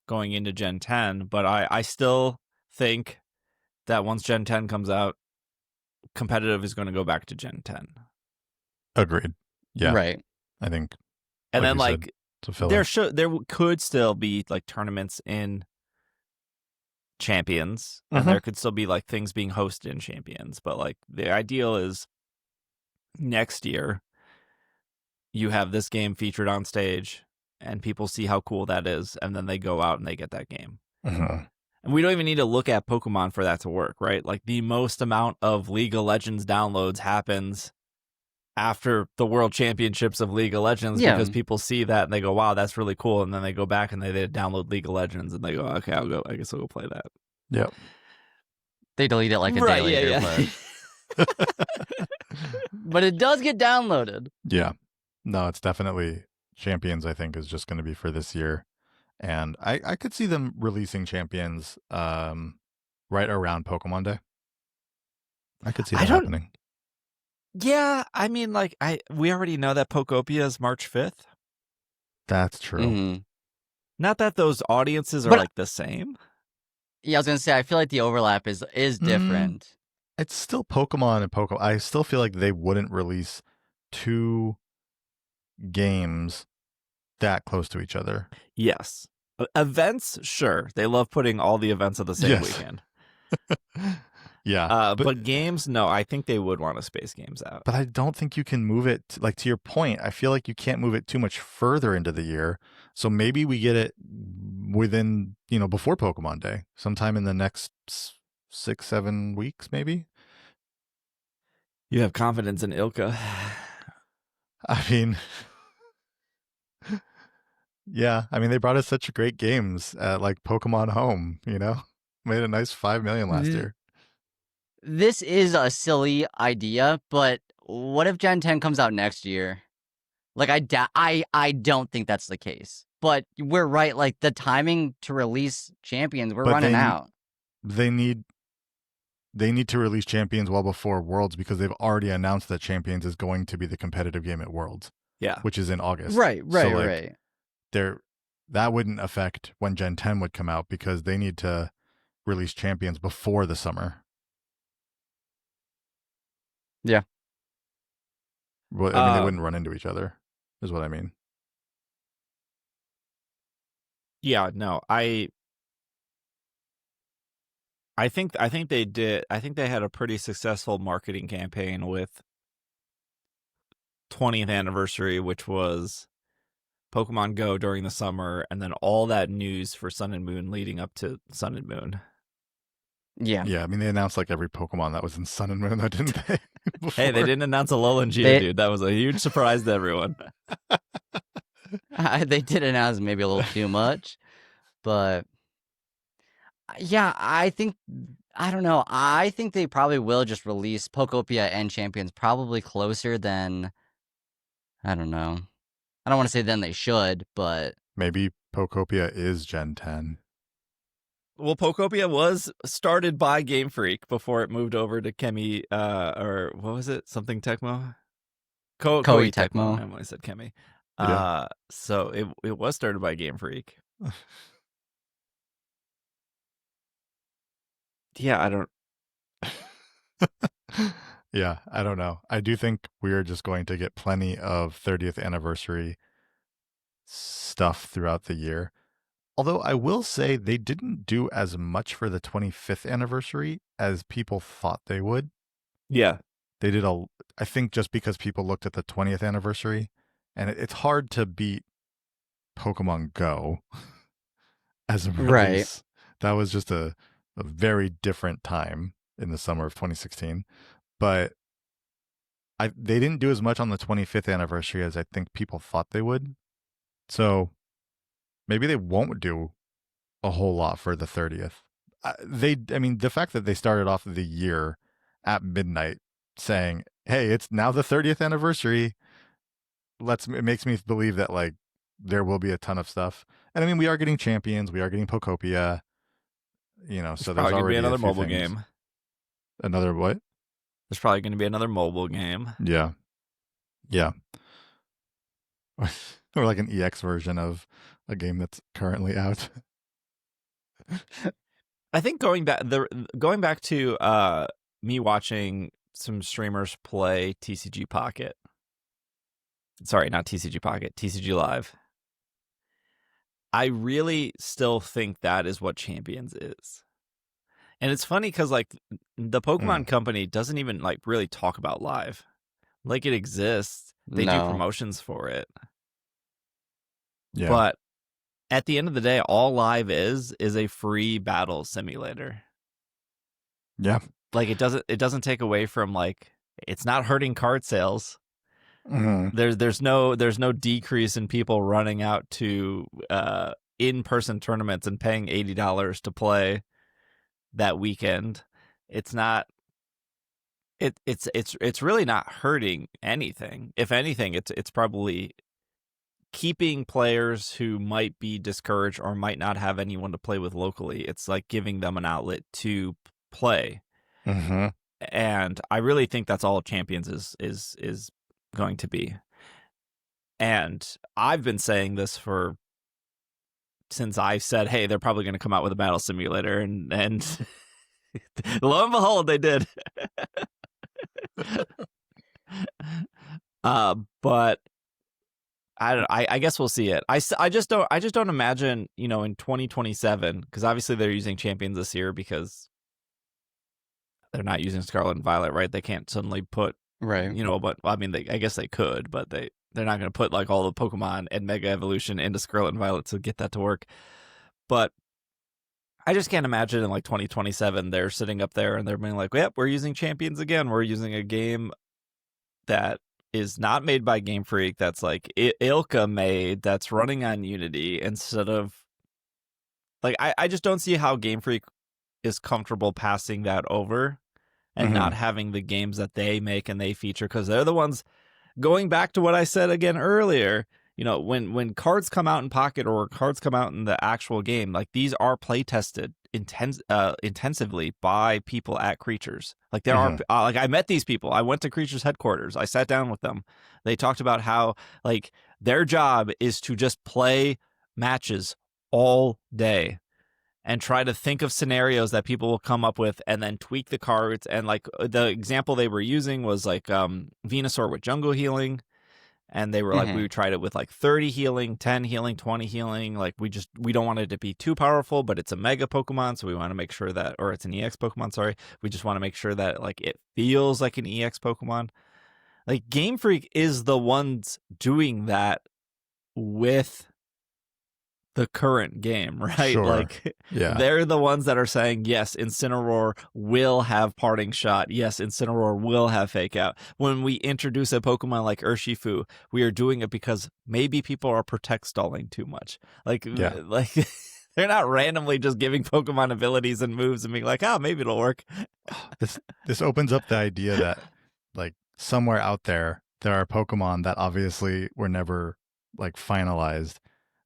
going into Gen 10, but I still think that once Gen 10 comes out, competitive is going to go back to Gen 10. Agreed. Yeah. Right. I think. And then like there could still be like tournaments in Champions, and there could still be like things being hosted in Champions, but like the ideal is next year you have this game featured on stage and people see how cool that is, and then they go out and they get that game. And we don't even need to look at Pokemon for that to work, right? Like the most amount of League of Legends downloads happens after the World Championships of League of Legends, because people see that and they go, wow, that's really cool. And then they go back and they download League of Legends and they go, okay, I guess I'll go play that. Yep. They delete it like a day later. But it does get downloaded. Yeah. No, it's definitely Champions, I think, is just going to be for this year. And I could see them releasing Champions right around Pokemon Day. I could see that happening. Yeah, I mean, like, we already know that Pokopia is March 5th. That's true. Mm-hmm. Not that those audiences are But- like the same. Yeah, I was gonna say I feel like the overlap is different. It's still Pokemon and Poké. I still feel like they wouldn't release two games that close to each other. Yes. Events, sure. They love putting all the events at the same Yes. weekend. Yeah. But games, no, I think they would want to space games out. But I don't think you can move it, like to your point, I feel like you can't move it too much further into the year. So maybe we get it within, before Pokemon Day, sometime in the next 6-7 weeks, maybe. You have confidence in Ilka. I mean, yeah, they brought us such great games at like Pokemon Home, made a nice 5 million last year. This is a silly idea, but what if Gen 10 comes out next year? Like, I don't think that's the case. But we're right. Like, the timing to release Champions, we're running out. They need to release Champions well before Worlds because they've already announced that Champions is going to be the competitive game at Worlds. Yeah. Which is in August. Right. So, that wouldn't affect when Gen 10 would come out because they need to release Champions before the summer. Yeah. Well, they wouldn't run into each other, is what I mean. Yeah, no, I think they did. I think they had a pretty successful marketing campaign with 20th anniversary, which was Pokemon Go during the summer, and then all that news for Sun and Moon leading up to Sun and Moon. Yeah. Yeah, they announced like every Pokemon that was in Sun and Moon, though, didn't they? Hey, they didn't announce Alolan Geodude. That was a huge surprise to everyone. They did announce maybe a little too much, but yeah, I don't know. I think they probably will just release Pokopia and Champions probably closer than, I don't know. I don't want to say then they should, but maybe Pokopia is Gen 10. Well, Pokopia was started by Game Freak before it moved over to Kemi, or what was it? Something Tecmo? Koei Tecmo. I almost said Kemi. Yeah. So it was started by Game Freak. Yeah, I don't. Yeah, I don't know. I do think we're just going to get plenty of 30th anniversary stuff throughout the year. Although I will say they didn't do as much for the 25th anniversary as people thought they would. Yeah. They did I think just because people looked at the 20th anniversary, and it's hard to beat Pokemon Go as a release. Right. That was just a very different time in the summer of 2016. But they didn't do as much on the 25th anniversary as I think people thought they would. So maybe they won't do a whole lot for the 30th. The fact that they started off the year at midnight saying, hey, it's now the 30th anniversary, it makes me believe that like there will be a ton of stuff. And we are getting Champions, we are getting Pokopia, so there's already another a few mobile things. game. Another what? There's probably going to be another mobile game. Yeah. Or like an EX version of a game that's currently out. I think going back to me watching some streamers play TCG Pocket. Sorry, not TCG Pocket, TCG Live. I really still think that is what Champions is. And it's funny because like the Pokemon company doesn't even like really talk about Live. Like it exists. They do promotions for it. Yeah. But at the end of the day, all Live is a free battle simulator. Yeah. Like it doesn't take away from like it's not hurting card sales. Mm-hmm. There's no decrease in people running out to in-person tournaments and paying $80 to play that weekend. It's not it's really not hurting anything. If anything, it's probably keeping players who might be discouraged or might not have anyone to play with locally. It's like giving them an outlet to play. Mm-hmm. And I really think that's all Champions is going to be. And I've been saying this since I said, hey, they're probably going to come out with a battle simulator, and lo and behold, they did. But I guess we'll see it. I just don't imagine, in 2027, because obviously they're using champions this year because they're not using Scarlet and Violet, right? They can't suddenly put, Right. but I mean, I guess they could, but they're not going to put like all the Pokemon and Mega Evolution into Scarlet and Violet to get that to work. But I just can't imagine in like 2027 they're sitting up there and they're being like, yep, we're using champions again. We're using a game that is not made by Game Freak, that's like Ilka made, that's running on Unity, instead of like I just don't see how Game Freak is comfortable passing that over and not having the games that they make and they feature, because they're the ones, going back to what I said again earlier, when cards come out in Pocket or cards come out in the actual game, like these are play tested intensively by people at Creatures. Like there are like I met these people. I went to Creatures headquarters. I sat down with them. They talked about how like their job is to just play matches all day and try to think of scenarios that people will come up with and then tweak the cards. And like the example they were using was like Venusaur with jungle healing. And they were like, we tried it with like 30 healing, 10 healing, 20 healing. Like we don't want it to be too powerful, but it's a mega Pokemon. So we want to make sure that, or it's an EX Pokemon, sorry. We just want to make sure that like it feels like an EX Pokemon. Like Game Freak is the ones doing that with the current game, right? Sure. Like Yeah. they're the ones that are saying, yes, Incineroar will have Parting Shot. Yes, Incineroar will have Fake Out. When we introduce a Pokemon like Urshifu, we are doing it because maybe people are protect stalling too much. Like, like they're not randomly just giving Pokemon abilities and moves and being like, oh, maybe it'll work. This opens up the idea that like somewhere out there are Pokemon that obviously were never like finalized,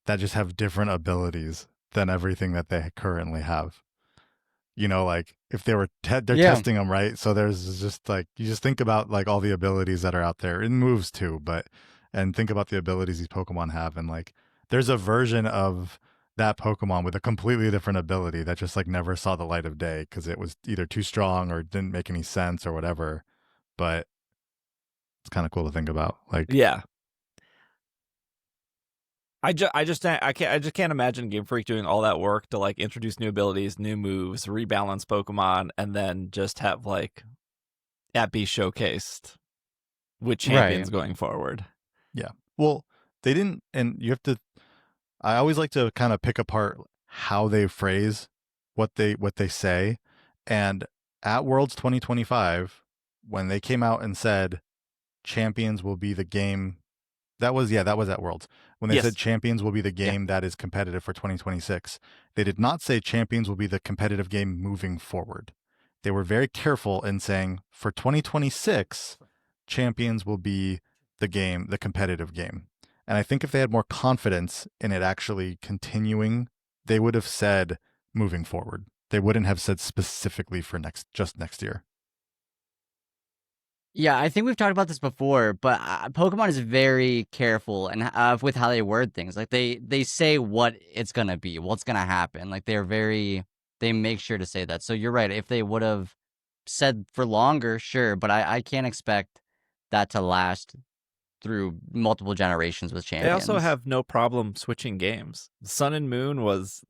that just have different abilities than everything that they currently have. Like if they were they're testing them, right? So there's just like, you just think about like all the abilities that are out there, and moves too, and think about the abilities these Pokemon have, and like there's a version of that Pokemon with a completely different ability that just like never saw the light of day because it was either too strong or didn't make any sense or whatever. But it's kind of cool to think about. Like, yeah. I just can't imagine Game Freak doing all that work to like introduce new abilities, new moves, rebalance Pokemon, and then just have like that be showcased with champions going forward. Yeah. Well, they didn't, and you have to. I always like to kind of pick apart how they phrase what they say, and at Worlds 2025, when they came out and said champions will be the game. That was at Worlds. When they said champions will be the game that is competitive for 2026, they did not say champions will be the competitive game moving forward. They were very careful in saying for 2026, champions will be the competitive game. And I think if they had more confidence in it actually continuing, they would have said moving forward. They wouldn't have said specifically for just next year. Yeah, I think we've talked about this before, but Pokemon is very careful and with how they word things. Like they say what it's gonna be, what's gonna happen. Like they make sure to say that. So you're right. If they would have said for longer, sure, but I can't expect that to last through multiple generations with champions. They also have no problem switching games. Sun and Moon was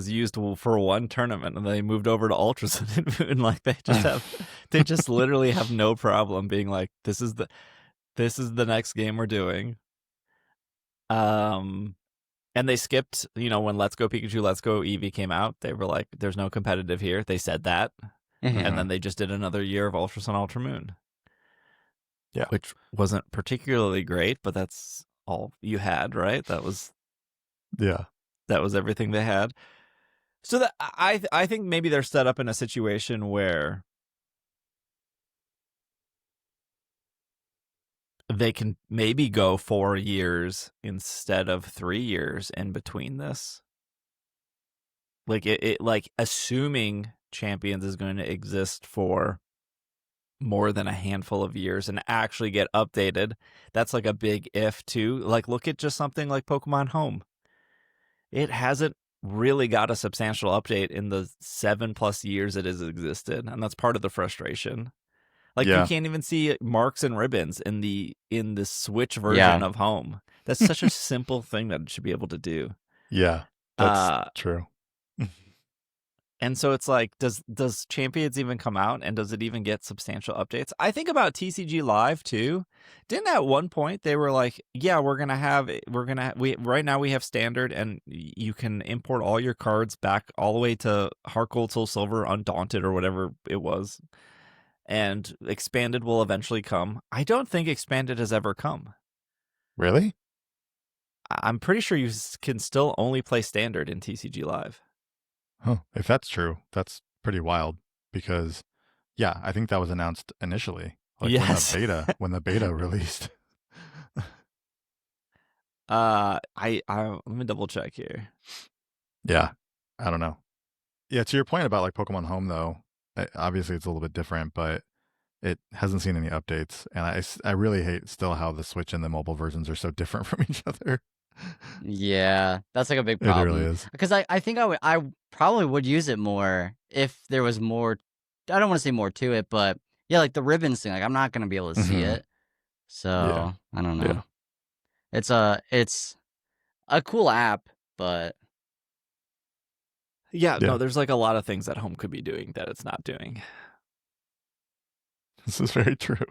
used for one tournament, and they moved over to Ultra Sun and Moon. Like they just literally have no problem being like, this is the next game we're doing. And they skipped, when Let's Go Pikachu, Let's Go Eevee came out. They were like, there's no competitive here. They said that, and then they just did another year of Ultra Sun, Ultra Moon. Yeah, which wasn't particularly great, but that's all you had, right? That was everything they had. So that I think maybe they're set up in a situation where they can maybe go 4 years instead of 3 years in between this. Like it like assuming Champions is going to exist for more than a handful of years and actually get updated. That's like a big if too. Like look at just something like Pokemon Home. It hasn't really got a substantial update in the 7+ years it has existed, and that's part of the frustration. Like you Yeah. can't even see marks and ribbons in the Switch version Yeah. of Home. That's such a simple thing that it should be able to do. Yeah, that's true. And so it's like, does Champions even come out, and does it even get substantial updates? I think about TCG Live too. Didn't at one point they were like, yeah, right now we have standard, and you can import all your cards back all the way to Heart Gold, Soul Silver, Undaunted, or whatever it was. And expanded will eventually come. I don't think expanded has ever come. Really? I'm pretty sure you can still only play standard in TCG Live. Huh. If that's true, that's pretty wild because, yeah, I think that was announced initially, like Yes. when the beta released. I let me double check here. Yeah, I don't know. Yeah, to your point about like Pokemon Home though, obviously it's a little bit different, but it hasn't seen any updates, and I really hate still how the Switch and the mobile versions are so different from each other. Yeah, that's like a big It really problem. is. Because I think I probably would use it more if there was more. I don't want to say more to it, but yeah, like the ribbons thing. Like I'm not gonna be able to see Mhm. it, so Yeah. I don't know. Yeah. It's a cool app, but Yeah, Yeah. no, there's like a lot of things that Home could be doing that it's not doing. This is very true.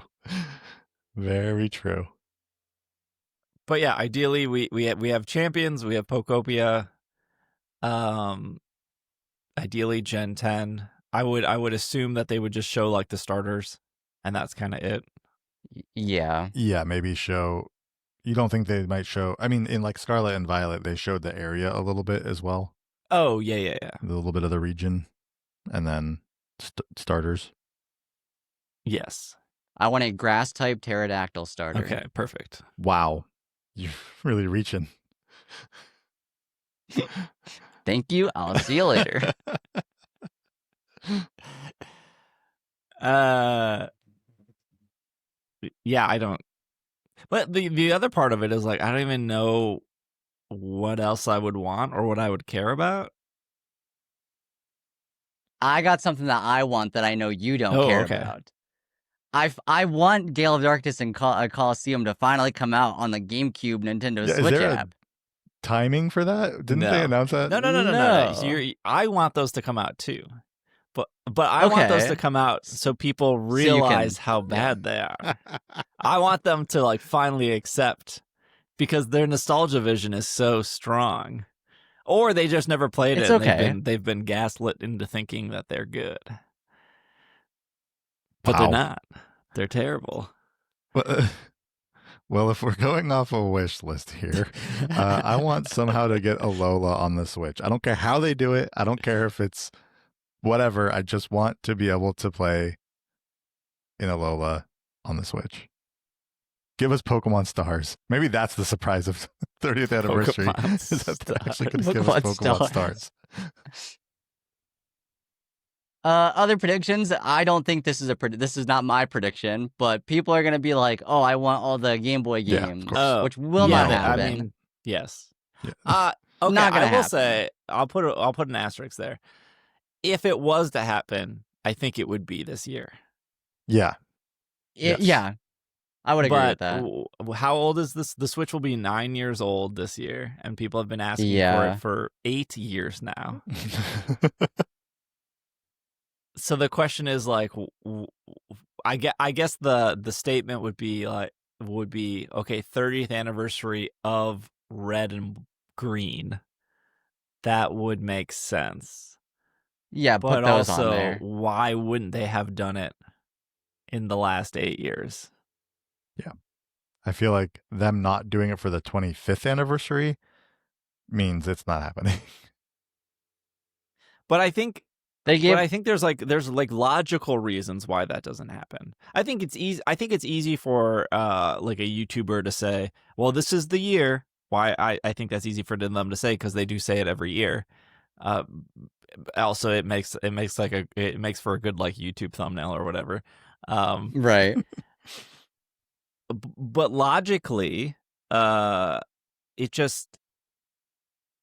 Very true. But yeah, ideally we have Champions, we have Pokopia. Ideally Gen 10. I would assume that they would just show like the starters, and that's kind of it. yeah, Yeah, maybe show. You don't think they might show? I mean, in like Scarlet and Violet, they showed the area a little bit as well, Oh, yeah. a little bit of the region, and then starters. Yes. I want a grass type pterodactyl starter. Okay, perfect. Wow, you're really reaching. Thank you. I'll see you later. Yeah, I don't. But the other part of it is like I don't even know what else I would want or what I would care about. I got something that I want that I know you don't Oh, care okay. about. I want Gale of Darkness and Coliseum to finally come out on the GameCube Nintendo Yeah, is Switch there a app. timing for that? Didn't No. they announce that? No. No. I want those to come out too, but I want those Okay. to come out so people you can- realize how bad they are. I want them to like finally accept, because their nostalgia vision is so strong, or they just never played It's it. And okay. they've been gaslit into thinking that they're good, but Wow. they're not. They're terrible. Well, if we're going off a wish list here, I want somehow to get Alola on the Switch. I don't care how they do it. I don't care if it's whatever. I just want to be able to play in Alola on the Switch. Give us Pokemon Stars. Maybe that's the surprise of 30th anniversary. Pokemon Is that they're actually going to give Pokemon us Pokemon Stars. Stars. Other predictions. I don't think this is this is not my prediction, but people are gonna be like, "Oh, I want all the Game Boy Yeah, of games," course. which will yeah, not they- happen. I mean, yes. Yeah. Okay, Not gonna I will happen. say I'll put an asterisk there. If it was to happen, I think it would be this year. Yeah. Yes. Yeah, I would agree with that. How old is this? The Switch will be 9 years old this year, and people have been asking for Yeah. it for 8 years now. So the question is like, I guess the statement would be okay, 30th anniversary of Red and Green. That would make sense. Yeah, But put those also, on there. why wouldn't they have done it in the last 8 years? I feel like them not doing it for the 25th anniversary means it's not happening. But I think They gave. But I think there's logical reasons why that doesn't happen. I think it's easy. I think it's easy for like a YouTuber to say, "Well, this is the year." Why I think that's easy for them to say because they do say it every year. Also, it makes for a good like YouTube thumbnail or whatever. Right. But logically, it just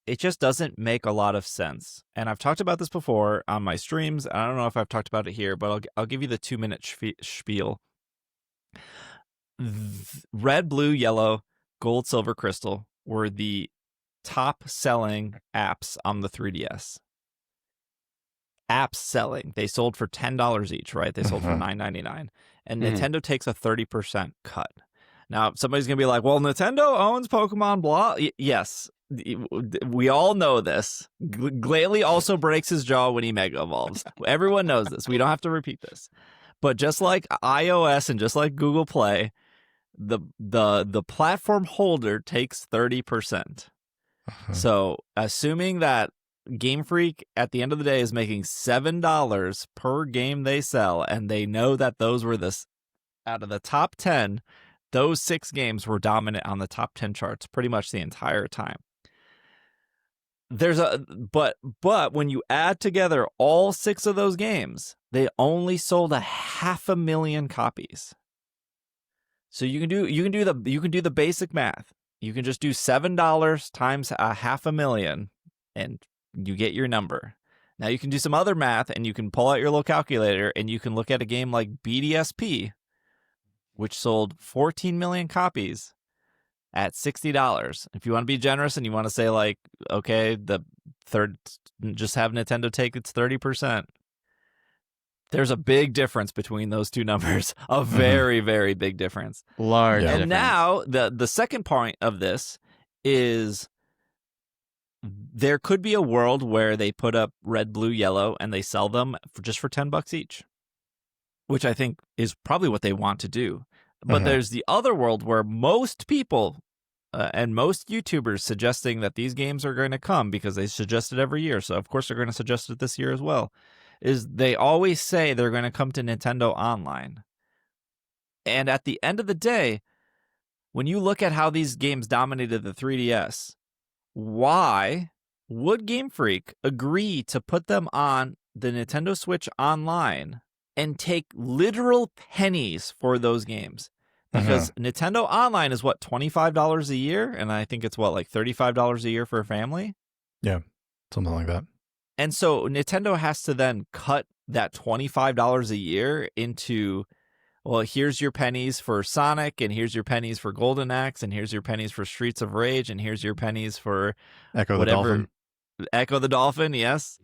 doesn't make a lot of sense. And I've talked about this before on my streams. I don't know if I've talked about it here, but I'll give you the 2-minute spiel. Red, blue, yellow, gold, silver, crystal were the top selling apps on the 3DS. Apps selling. They sold for $10 each, right? They sold for $9.99. And Nintendo takes a 30% cut. Now, somebody's going to be like, well, Nintendo owns Pokemon, blah. Yes, we all know this. Glalie also breaks his jaw when he Mega Evolves. Everyone knows this. We don't have to repeat this. But just like iOS and just like Google Play, the platform holder takes 30%. So assuming that Game Freak at the end of the day is making $7 per game they sell, and they know that those were out of the top 10, those 6 games were dominant on the top 10 charts pretty much the entire time. But when you add together all 6 of those games, they only sold 500,000 copies. So you can do the basic math. You can just do $7 times 500,000 and you get your number. Now you can do some other math and you can pull out your little calculator and you can look at a game like BDSP, which sold 14 million copies at $60. If you want to be generous and you want to say like, okay, just have Nintendo take its 30%. There's a big difference between those two numbers. A very, very big difference. Large And difference. now the second point of this is there could be a world where they put up red, blue, yellow, and they sell them just for $10 each, which I think is probably what they want to do. But there's the other world where most people and most YouTubers suggesting that these games are going to come because they suggest it every year. So, of course, they're going to suggest it this year as well. Is they always say they're going to come to Nintendo Online. And at the end of the day, when you look at how these games dominated the 3DS, why would Game Freak agree to put them on the Nintendo Switch Online and take literal pennies for those games? Because Nintendo Online is what, $25 a year? And I think it's what, like $35 a year for a family? Yeah, something like that. And so Nintendo has to then cut that $25 a year into, well, here's your pennies for Sonic, and here's your pennies for Golden Axe, and here's your pennies for Streets of Rage, and here's your pennies for Echo whatever. the Dolphin. Echo the Dolphin, yes.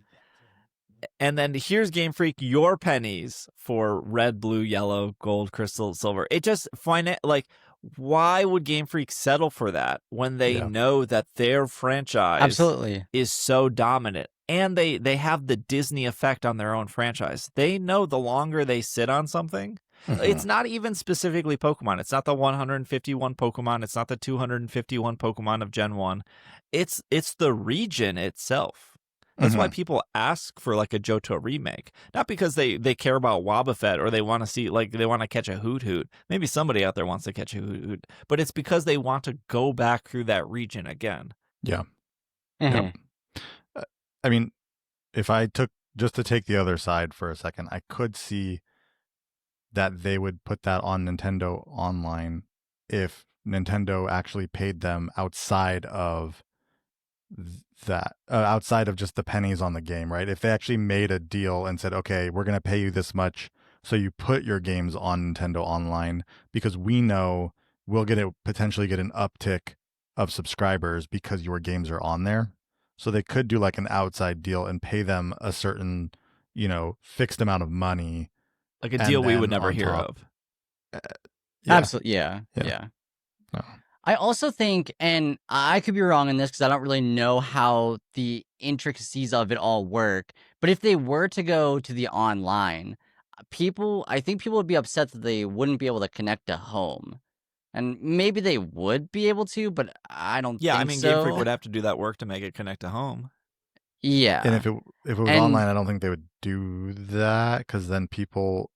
And then here's Game Freak, your pennies for red, blue, yellow, gold, crystal, silver. It just why would Game Freak settle for that when they know that their franchise absolutely is so dominant? And they have the Disney effect on their own franchise. They know the longer they sit on something, it's not even specifically Pokemon. It's not the 151 Pokemon. It's not the 251 Pokemon of Gen 1. It's the region itself. That's why people ask for like a Johto remake. Not because they care about Wobbuffet or they want to see, like, they want to catch a Hoot Hoot. Maybe somebody out there wants to catch a Hoot Hoot. But it's because they want to go back through that region again. Yeah. Yep. I mean, if I took, just to take the other side for a second, I could see that they would put that on Nintendo Online if Nintendo actually paid them outside of that, outside of just the pennies on the game, right? If they actually made a deal and said, okay, we're going to pay you this much, so you put your games on Nintendo Online because we know we'll potentially get an uptick of subscribers because your games are on there. So they could do like an outside deal and pay them a certain, fixed amount of money. Like a deal we would never hear of. Absolutely. Yeah. No. I also think, and I could be wrong in this because I don't really know how the intricacies of it all work, but if they were to go to the online, I think people would be upset that they wouldn't be able to connect to home. And maybe they would be able to, but I don't think so. Yeah, I mean, Game Freak would have to do that work to make it connect to home. Yeah. And if it was online, I don't think they would do that because then people,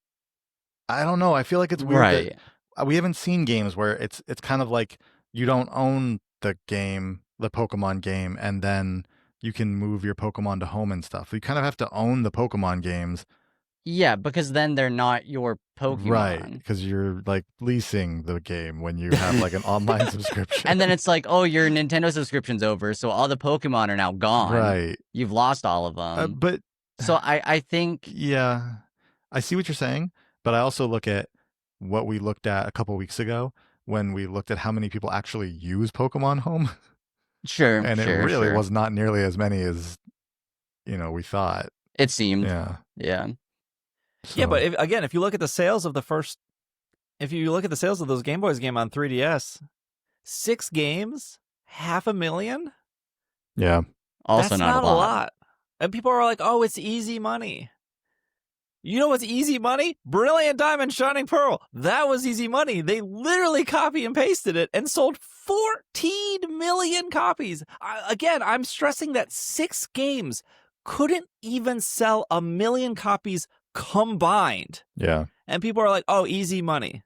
I don't know. I feel like it's weird right. that we haven't seen games where it's kind of like you don't own the game, the Pokemon game, and then you can move your Pokemon to home and stuff. You kind of have to own the Pokemon games Yeah, because then they're not your Pokemon. Right, because you're like leasing the game when you have like an online subscription. And then it's like, oh, your Nintendo subscription's over, so all the Pokemon are now gone. Right. You've lost all of them. But so I think yeah, I see what you're saying, but I also look at what we looked at a couple weeks ago when we looked at how many people actually use Pokemon Home, sure, and it really was not nearly as many as we thought. It seemed. Yeah. Yeah. So, Yeah, but if you look at the sales of those Game Boys game on 3DS, 6 games, 500,000. yeah, Also That's not a lot. And people are like, "Oh, it's easy money." You know what's easy money? Brilliant Diamond Shining Pearl. That was easy money. They literally copy and pasted it and sold 14 million copies. I'm stressing that 6 games couldn't even sell 1 million copies combined. yeah. And people are like, "Oh, easy money."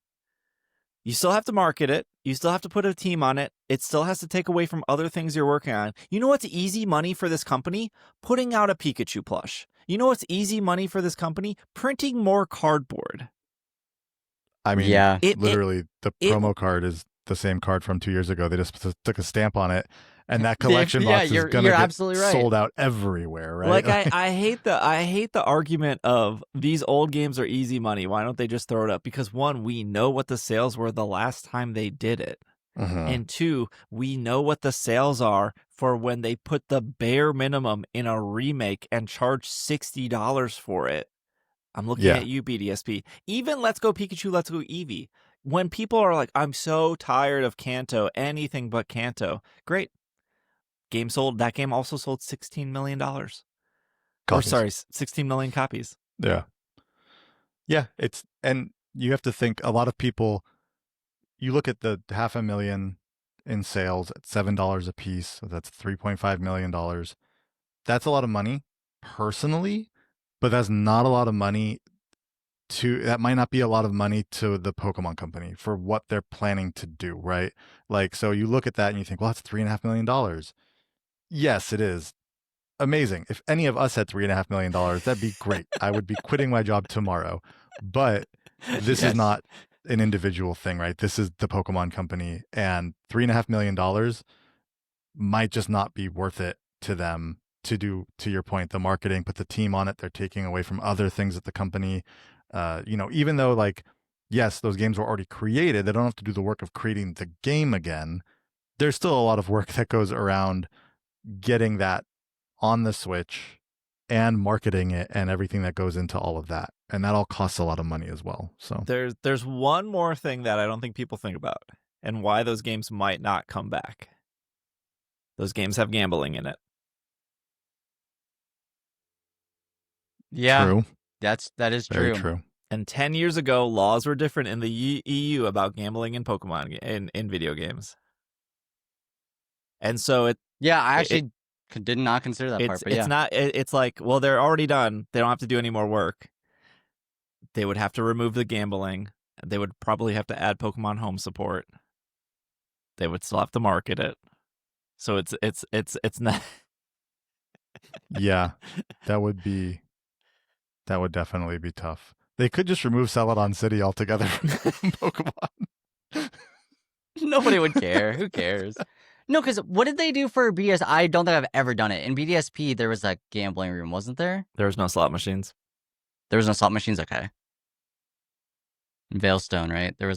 You still have to market it. You still have to put a team on it. It still has to take away from other things you're working on. You know what's easy money for this company? Putting out a Pikachu plush. You know what's easy money for this company? Printing more cardboard. I mean, yeah. literally, the promo card is the same card from 2 years ago. They just took a stamp on it, and that collection box is going to get sold out everywhere, right? Like I hate the argument of these old games are easy money. Why don't they just throw it up? Because 1, we know what the sales were the last time they did it. And 2, we know what the sales are for when they put the bare minimum in a remake and charge $60 for it. I'm looking at you, BDSP. Even Let's Go Pikachu, Let's Go Eevee. When people are like, I'm so tired of Kanto, anything but Kanto. Great. That game also sold $16 million. Or sorry, 16 million copies. Yeah. Yeah, and you have to think a lot of people, you look at the 500,000 in sales at $7 a piece, so that's $3.5 million. That's a lot of money personally, but that's not a lot of money that might not be a lot of money to the Pokemon company for what they're planning to do, right? Like, so you look at that and you think, well, that's $3.5 million. Yes, it is. Amazing. If any of us had $3.5 million, that'd be great. I would be quitting my job tomorrow. But this is not an individual thing, right? This is the Pokemon company, and $3.5 million might just not be worth it to them to do, to your point, the marketing, put the team on it. They're taking away from other things at the company. Even though, like, yes, those games were already created, they don't have to do the work of creating the game again. There's still a lot of work that goes around getting that on the Switch and marketing it and everything that goes into all of that. And that all costs a lot of money as well. So there's one more thing that I don't think people think about, and why those games might not come back. Those games have gambling in it. Yeah. True. That is Very true. true. And 10 years ago, laws were different in the EU about gambling in Pokemon in video games. And so I actually did not consider that part, but it's not. It's like, well, they're already done. They don't have to do any more work. They would have to remove the gambling. They would probably have to add Pokemon Home support. They would still have to market it. So it's not. Yeah, that would definitely be tough. They could just remove Celadon City altogether from Pokemon. Nobody would care. Who cares? No, because what did they do for BS? I don't think I've ever done it. In BDSP, there was a gambling room, wasn't there? There was no slot machines. There was no slot machines? Okay. In Veilstone, right? There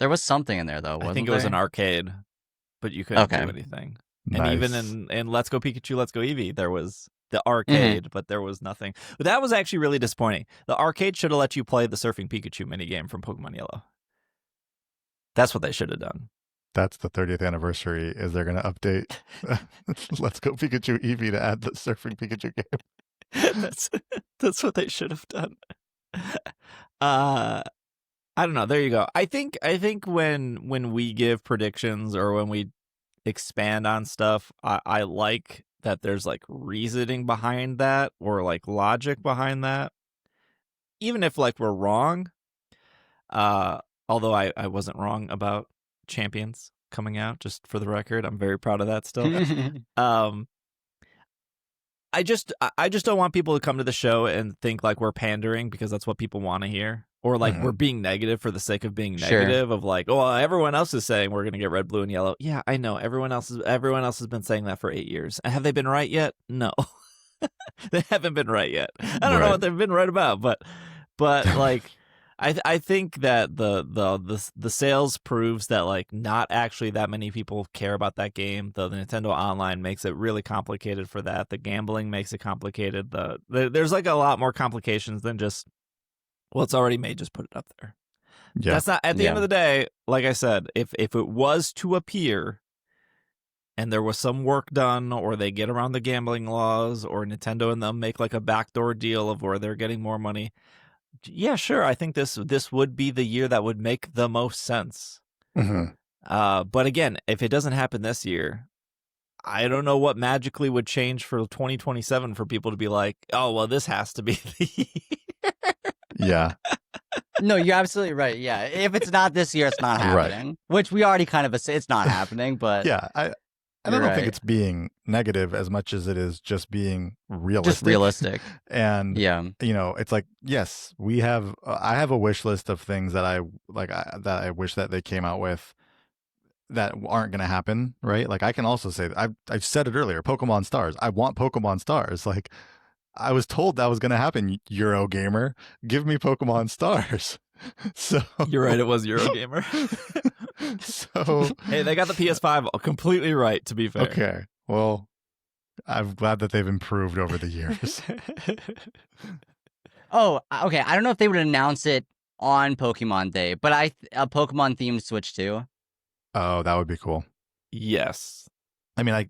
was something in there, though, wasn't there? I think it was an arcade, but you couldn't do anything. Nice. And even in Let's Go Pikachu, Let's Go Eevee, there was the arcade, but there was nothing. But that was actually really disappointing. The arcade should have let you play the Surfing Pikachu minigame from Pokemon Yellow. That's what they should have done. That's the 30th anniversary. Is they're going to update Let's Go Pikachu Eevee to add the Surfing Pikachu game? That's what they should have done. I don't know. There you go. I think when we give predictions or when we expand on stuff, I like that there's like reasoning behind that or like logic behind that. Even if like we're wrong, although I wasn't wrong about Champions coming out, just for the record. I'm very proud of that still. I just don't want people to come to the show and think like we're pandering because that's what people want to hear, or like we're being negative for the sake of being negative. Of like, oh, everyone else is saying we're gonna get red, blue, and yellow. Yeah, I know everyone else has been saying that for 8 years. Have they been right yet? No, they haven't been right yet. I don't know what they've been right about, but like. I think that the sales proves that like not actually that many people care about that game. The Nintendo Online makes it really complicated for that. The gambling makes it complicated. There's like a lot more complications than just well, it's already made. Just put it up there. Yeah. That's not at the end of the day. Like I said, if it was to appear, and there was some work done, or they get around the gambling laws, or Nintendo and them make like a backdoor deal of where they're getting more money. Yeah, sure. I think this would be the year that would make the most sense. But again, if it doesn't happen this year, I don't know what magically would change for 2027 for people to be like, oh, well, this has to be the year. Yeah. No, you're absolutely right. Yeah, if it's not this year, it's not happening. Which we already kind of say it's not happening, but yeah, I don't think it's being negative as much as it is just being realistic. Just realistic. And it's like, yes, we have. I have a wish list of things that I like that I wish that they came out with that aren't going to happen. Right? Like I can also say that I've said it earlier. Pokemon Stars. I want Pokemon Stars. Like I was told that was going to happen. Eurogamer, give me Pokemon Stars. So you're right. It was Eurogamer. So hey, they got the PS5 completely right. To be fair. Okay. Well, I'm glad that they've improved over the years. Oh, okay. I don't know if they would announce it on Pokemon Day, but a Pokemon themed Switch too. Oh, that would be cool. Yes. I mean, I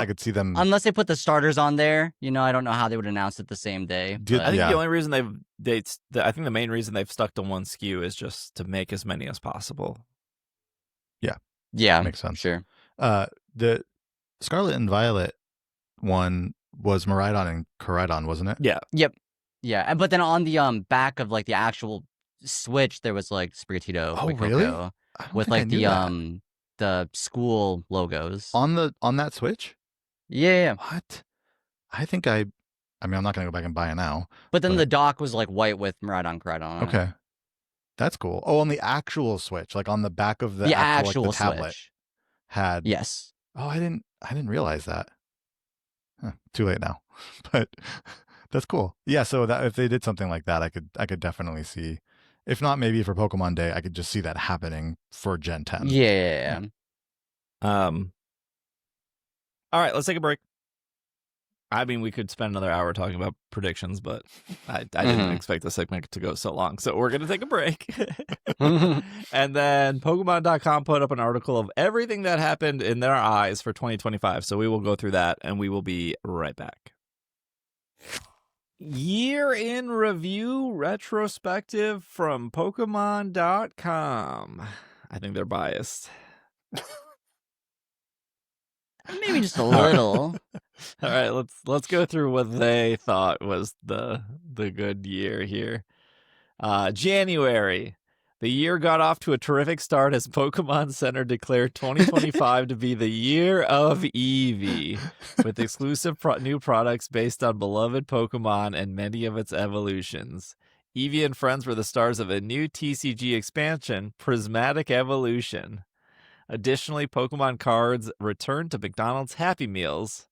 could see them unless they put the starters on there. I don't know how they would announce it the same day. I think the only reason I think the main reason they've stuck to one SKU is just to make as many as possible. Yeah, makes sense. Sure. The Scarlet and Violet one was Miraidon and Koraidon, wasn't it? Yeah. Yep. Yeah, but then on the back of like the actual Switch, there was like Sprigatito. Oh, really? With like the school logos on that Switch. Yeah. What? I think I mean, I'm not gonna go back and buy it now. But then the dock was like white with Miraidon, Koraidon. Okay. That's cool. Oh, on the actual Switch, like on the back of the actual like, the tablet Switch. had. Yes. Oh, I didn't realize that. Too late now, but that's cool. Yeah. So that if they did something like that, I could definitely see. If not, maybe for Pokemon Day, I could just see that happening for Gen 10. Yeah. All right, let's take a break. I mean, we could spend another hour talking about predictions, but I didn't expect the segment to go so long. So we're going to take a break. And then Pokemon.com put up an article of everything that happened in their eyes for 2025. So we will go through that, and we will be right back. Year in review retrospective from Pokemon.com. I think they're biased. Maybe just a little. All right, let's go through what they thought was the good year here. January. The year got off to a terrific start as Pokemon Center declared 2025 to be the year of Eevee, with exclusive new products based on beloved Pokemon and many of its evolutions. Eevee and friends were the stars of a new TCG expansion, Prismatic Evolution. Additionally, Pokemon cards returned to McDonald's Happy Meals.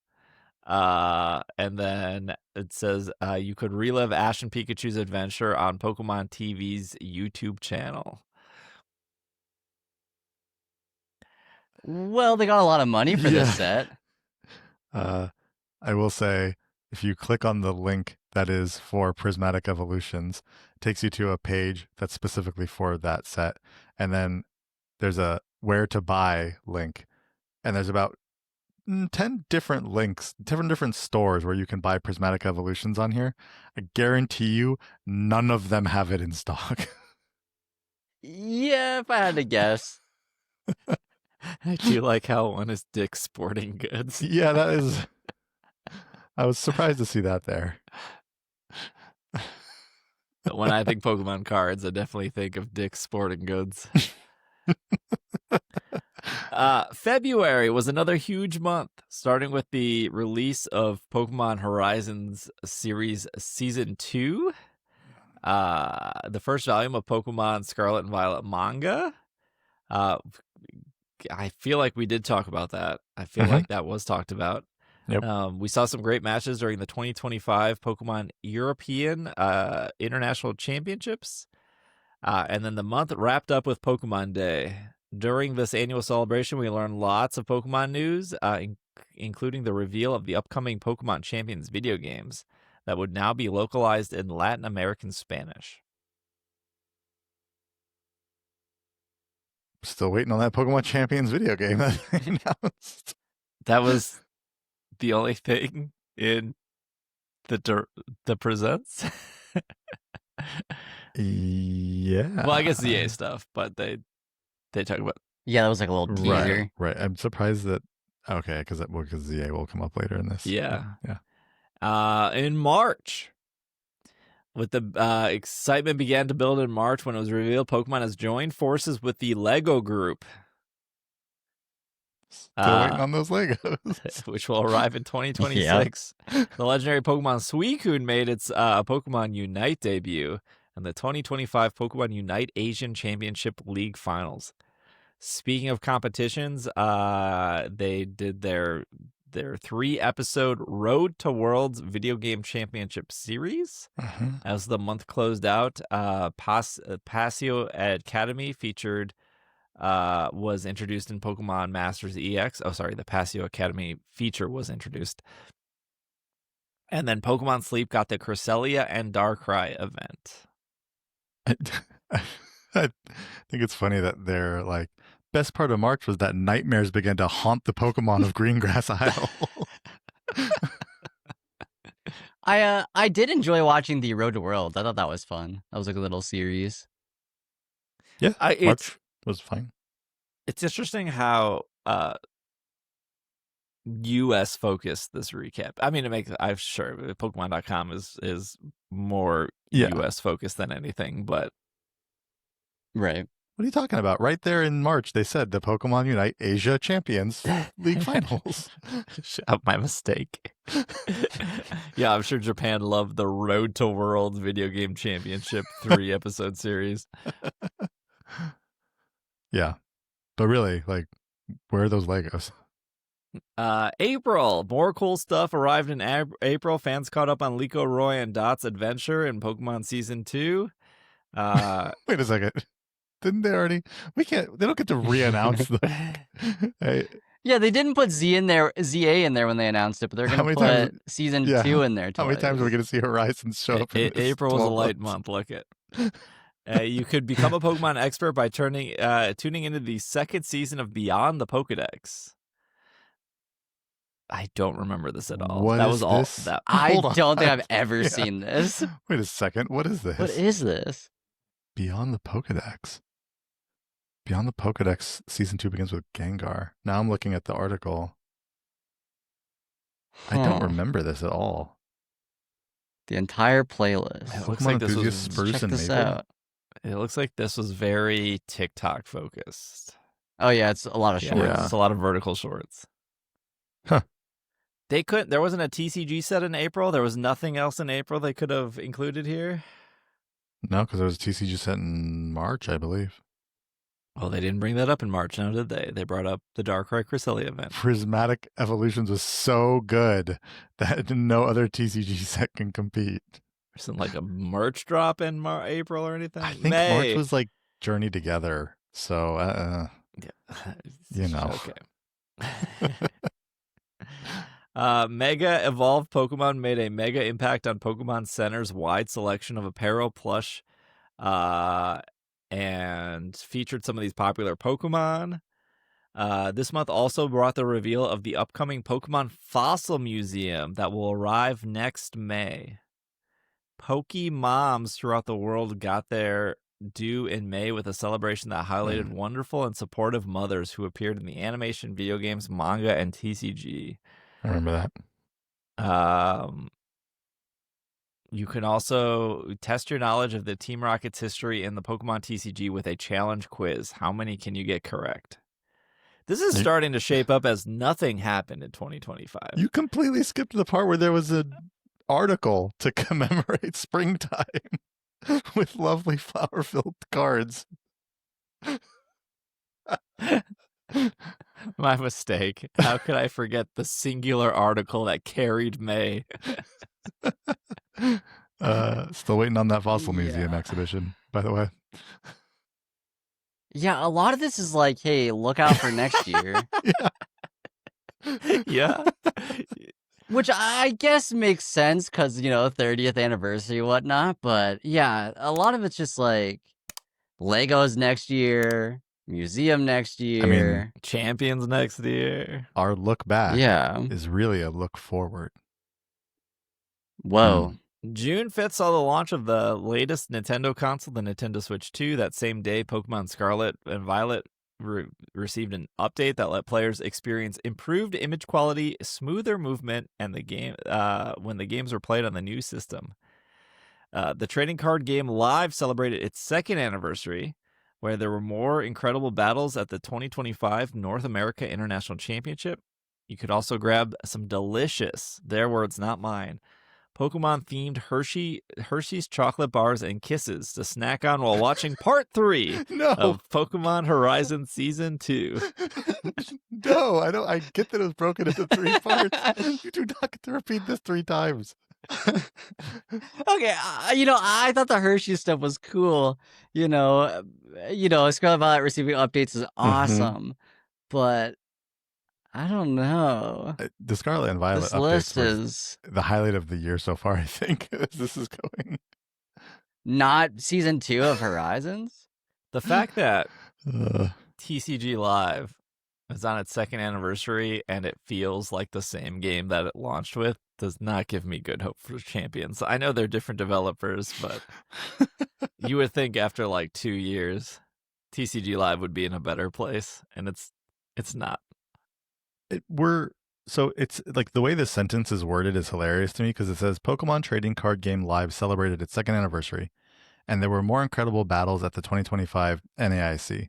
And then it says you could relive Ash and Pikachu's adventure on Pokemon TV's YouTube channel. Well, they got a lot of money for this set. I will say, if you click on the link that is for Prismatic Evolutions, it takes you to a page that's specifically for that set. And then there's a where to buy link. And there's about 10 different links, different stores where you can buy Prismatic Evolutions on here. I guarantee you none of them have it in stock. Yeah, if I had to guess. I do like how one is Dick's Sporting Goods. Yeah, that is. I was surprised to see that there. When I think Pokemon cards, I definitely think of Dick's Sporting Goods. February was another huge month, starting with the release of Pokemon Horizons Series Season 2. The first volume of Pokemon Scarlet and Violet manga. I feel like we did talk about that. I feel like that was talked about. Yep. We saw some great matches during the 2025 Pokemon European International Championships. And then the month wrapped up with Pokemon Day. During this annual celebration, we learned lots of Pokemon news, including the reveal of the upcoming Pokemon Champions video games that would now be localized in Latin American Spanish. Still waiting on that Pokemon Champions video game that they announced. That was the only thing in the presents. Yeah. Well, I guess ZA stuff, but they talk about. Yeah, that was like a little teaser. Right. I'm surprised that. Okay, because ZA will come up later in this. Yeah. Yeah. In March, with the excitement began to build in March when it was revealed Pokemon has joined forces with the Lego Group. Still waiting on those Legos. Which will arrive in 2026. Yeah. The legendary Pokemon Suicune made its Pokemon Unite debut in the 2025 Pokemon Unite Asian Championship League Finals. Speaking of competitions, they did their 3-episode Road to Worlds video game championship series. As the month closed out, Pasio Academy featured was introduced in Pokemon Masters EX. Oh, sorry, the Pasio Academy feature was introduced. And then Pokemon Sleep got the Cresselia and Darkrai event. I think it's funny that they're like, best part of March was that nightmares began to haunt the Pokemon of Greengrass Isle. I did enjoy watching the Road to Worlds. I thought that was fun. That was like a little series. Yeah, March was fine. It's interesting how U.S. focused this recap. I mean, I'm sure Pokemon.com is more U.S. focused than anything, but right. What are you talking about? Right there in March, they said the Pokemon Unite Asia Champions League Finals. My mistake. Yeah, I'm sure Japan loved the Road to Worlds video game championship 3-episode series. Yeah. But really, like, where are those Legos? April. More cool stuff arrived in April. Fans caught up on Liko, Roy, and Dot's adventure in Pokemon Season 2. Wait a second. Didn't they already? They don't get to re-announce them. Yeah, they didn't put ZA in there when they announced it, but they're going to put Season 2 in there twice. How many times are we going to see Horizons show up in April was a light month. Look at you could become a Pokemon expert by tuning into the second season of Beyond the Pokedex. I don't remember this at all. What that is was this? all that. I don't think I've ever seen this. Wait a second. What is this? What is this? Beyond the Pokedex. Beyond the Pokedex Season 2 begins with Gengar. Now I'm looking at the article. I don't remember this at all. The entire playlist. It looks like this was Spruce check this Maple. out. It looks like this was very TikTok focused. Oh yeah, it's a lot of shorts. Yeah, it's a lot of vertical shorts. Huh. There wasn't a TCG set in April. There was nothing else in April they could have included here. No, because there was a TCG set in March, I believe. Well, they didn't bring that up in March, now did they? They brought up the Darkrai Cresselia event. Prismatic Evolutions was so good that no other TCG set can compete. Isn't like a merch drop in April or anything? I think March was like Journey Together. So, yeah. You know. Okay. Mega Evolved Pokemon made a mega impact on Pokemon Center's wide selection of apparel, plush, and featured some of these popular Pokemon. This month also brought the reveal of the upcoming Pokemon Fossil Museum that will arrive next May. Pokemoms throughout the world got their due in May with a celebration that highlighted wonderful and supportive mothers who appeared in the animation, video games, manga, and TCG. I remember that. You can also test your knowledge of the Team Rocket's history in the Pokemon TCG with a challenge quiz. How many can you get correct? This is starting to shape up as nothing happened in 2025. You completely skipped the part where there was an article to commemorate springtime with lovely flower-filled cards. My mistake. How could I forget the singular article that carried May? Still waiting on that fossil museum exhibition, by the way. Yeah, a lot of this is like, hey, look out for next year. Yeah. Which I guess makes sense because, 30th anniversary and whatnot. But yeah, a lot of it's just like Legos next year, museum next year. I mean, Champions next year. Our look back yeah. is really a look forward. Whoa. June 5th saw the launch of the latest Nintendo console, the Nintendo Switch 2. That same day, Pokemon Scarlet and Violet received an update that let players experience improved image quality, smoother movement, and the game when the games were played on the new system. The trading card game Live celebrated its second anniversary, where there were more incredible battles at the 2025 North America International Championship. You could also grab some delicious, their words, not mine, Pokemon-themed Hershey's chocolate bars and kisses to snack on while watching Part 3 of Pokemon Horizon Season 2. No, I get that it was broken into 3 parts. You do not get to repeat this 3 times. Okay, I thought the Hershey stuff was cool. Scarlet Violet receiving updates is awesome, but I don't know. The Scarlet and Violet This updates list was is the highlight of the year so far, I think, as this is going. not season 2 of Horizons. The fact that TCG Live is on its second anniversary and it feels like the same game that it launched with does not give me good hope for Champions. I know they're different developers, but you would think after like 2 years, TCG Live would be in a better place, and it's not. It's like the way this sentence is worded is hilarious to me because it says Pokemon Trading Card Game Live celebrated its second anniversary, and there were more incredible battles at the 2025 NAIC.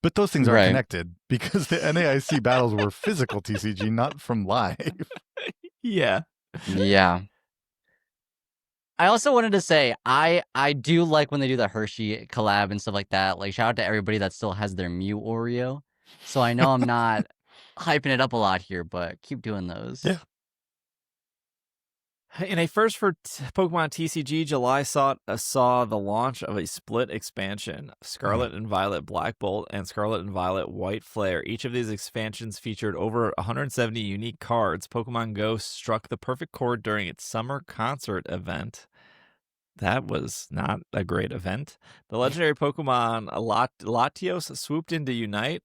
But those things aren't connected because the NAIC battles were physical TCG, not from Live. Yeah. Yeah. I also wanted to say I do like when they do the Hershey collab and stuff like that. Like, shout out to everybody that still has their Mew Oreo. So I know I'm not hyping it up a lot here, but keep doing those. Yeah. In a first for Pokemon TCG, July saw the launch of a split expansion, Scarlet and Violet Black Bolt and Scarlet and Violet White Flare. Each of these expansions featured over 170 unique cards. Pokemon Go struck the perfect chord during its summer concert event. That was not a great event. The legendary Pokemon Latios swooped in to unite,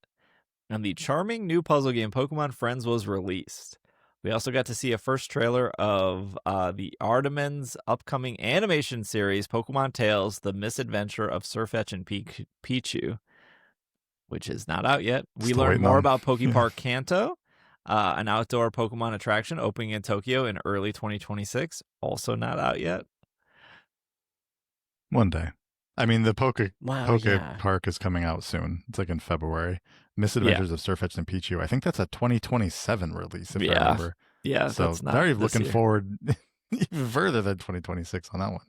and the charming new puzzle game Pokemon Friends was released. We also got to see a first trailer of the Artemon's upcoming animation series, Pokemon Tales, The Misadventure of Sirfetch'd and Pichu, which is not out yet. We learned more about Pokepark Kanto, an outdoor Pokemon attraction opening in Tokyo in early 2026, also not out yet. One day. I mean, the Poke yeah. Park is coming out soon. It's like in February. Misadventures of Sirfetch'd and Pichu. I think that's a 2027 release, if I remember. Yeah, so that's not they're already this looking year. forward even further than 2026 on that one.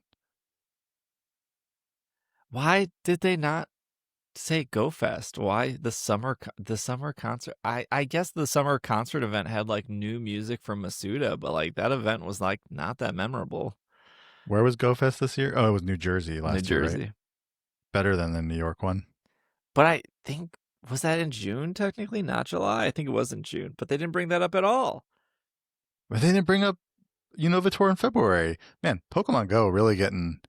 Why did they not say Go Fest? Why the summer concert? I guess the summer concert event had like new music from Masuda, but like that event was like not that memorable. Where was Go Fest this year? Oh, it was New Jersey last year, right? Better than the New York one. But I think, was that in June technically, not July? I think it was in June, but they didn't bring that up at all. But they didn't bring up Unova in February. Man, Pokemon Go really getting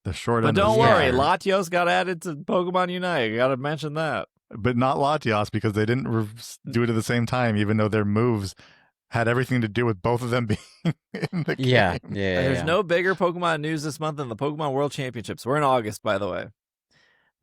the short end. But don't worry, Latios got added to Pokemon Unite. You got to mention that. But not Latios because they didn't do it at the same time, even though their moves had everything to do with both of them being in the game. Yeah. There's no bigger Pokemon news this month than the Pokemon World Championships. We're in August, by the way.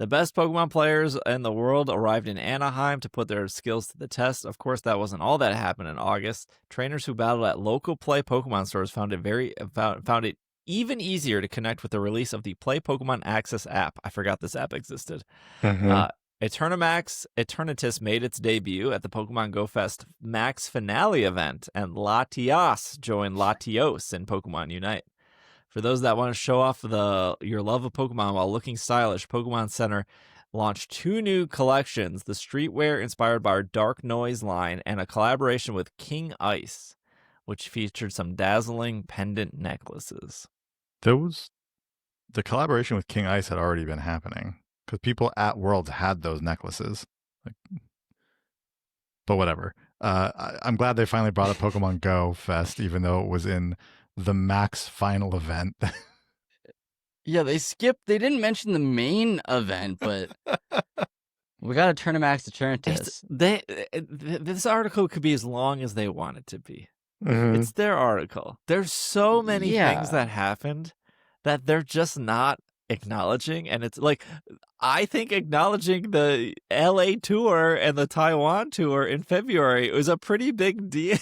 The best Pokemon players in the world arrived in Anaheim to put their skills to the test. Of course, that wasn't all that happened in August. Trainers who battled at local Play Pokemon stores found it even easier to connect with the release of the Play Pokemon Access app. I forgot this app existed. Eternatus made its debut at the Pokemon Go Fest Max Finale event, and Latias joined Latios in Pokemon Unite. For those that want to show off your love of Pokemon while looking stylish, Pokemon Center launched 2 new collections, the streetwear inspired by our Dark Noise line and a collaboration with King Ice, which featured some dazzling pendant necklaces. The collaboration with King Ice had already been happening because people at Worlds had those necklaces. But whatever. I'm glad they finally brought a Pokemon Go Fest, even though it was in the Max final event. Yeah, they didn't mention the main event, but we got to Max Eternatus. This article could be as long as they want it to be. Mm-hmm. It's their article. There's so many things that happened that they're just not acknowledging. And it's like, I think acknowledging the LA tour and the Taiwan tour in February was a pretty big deal.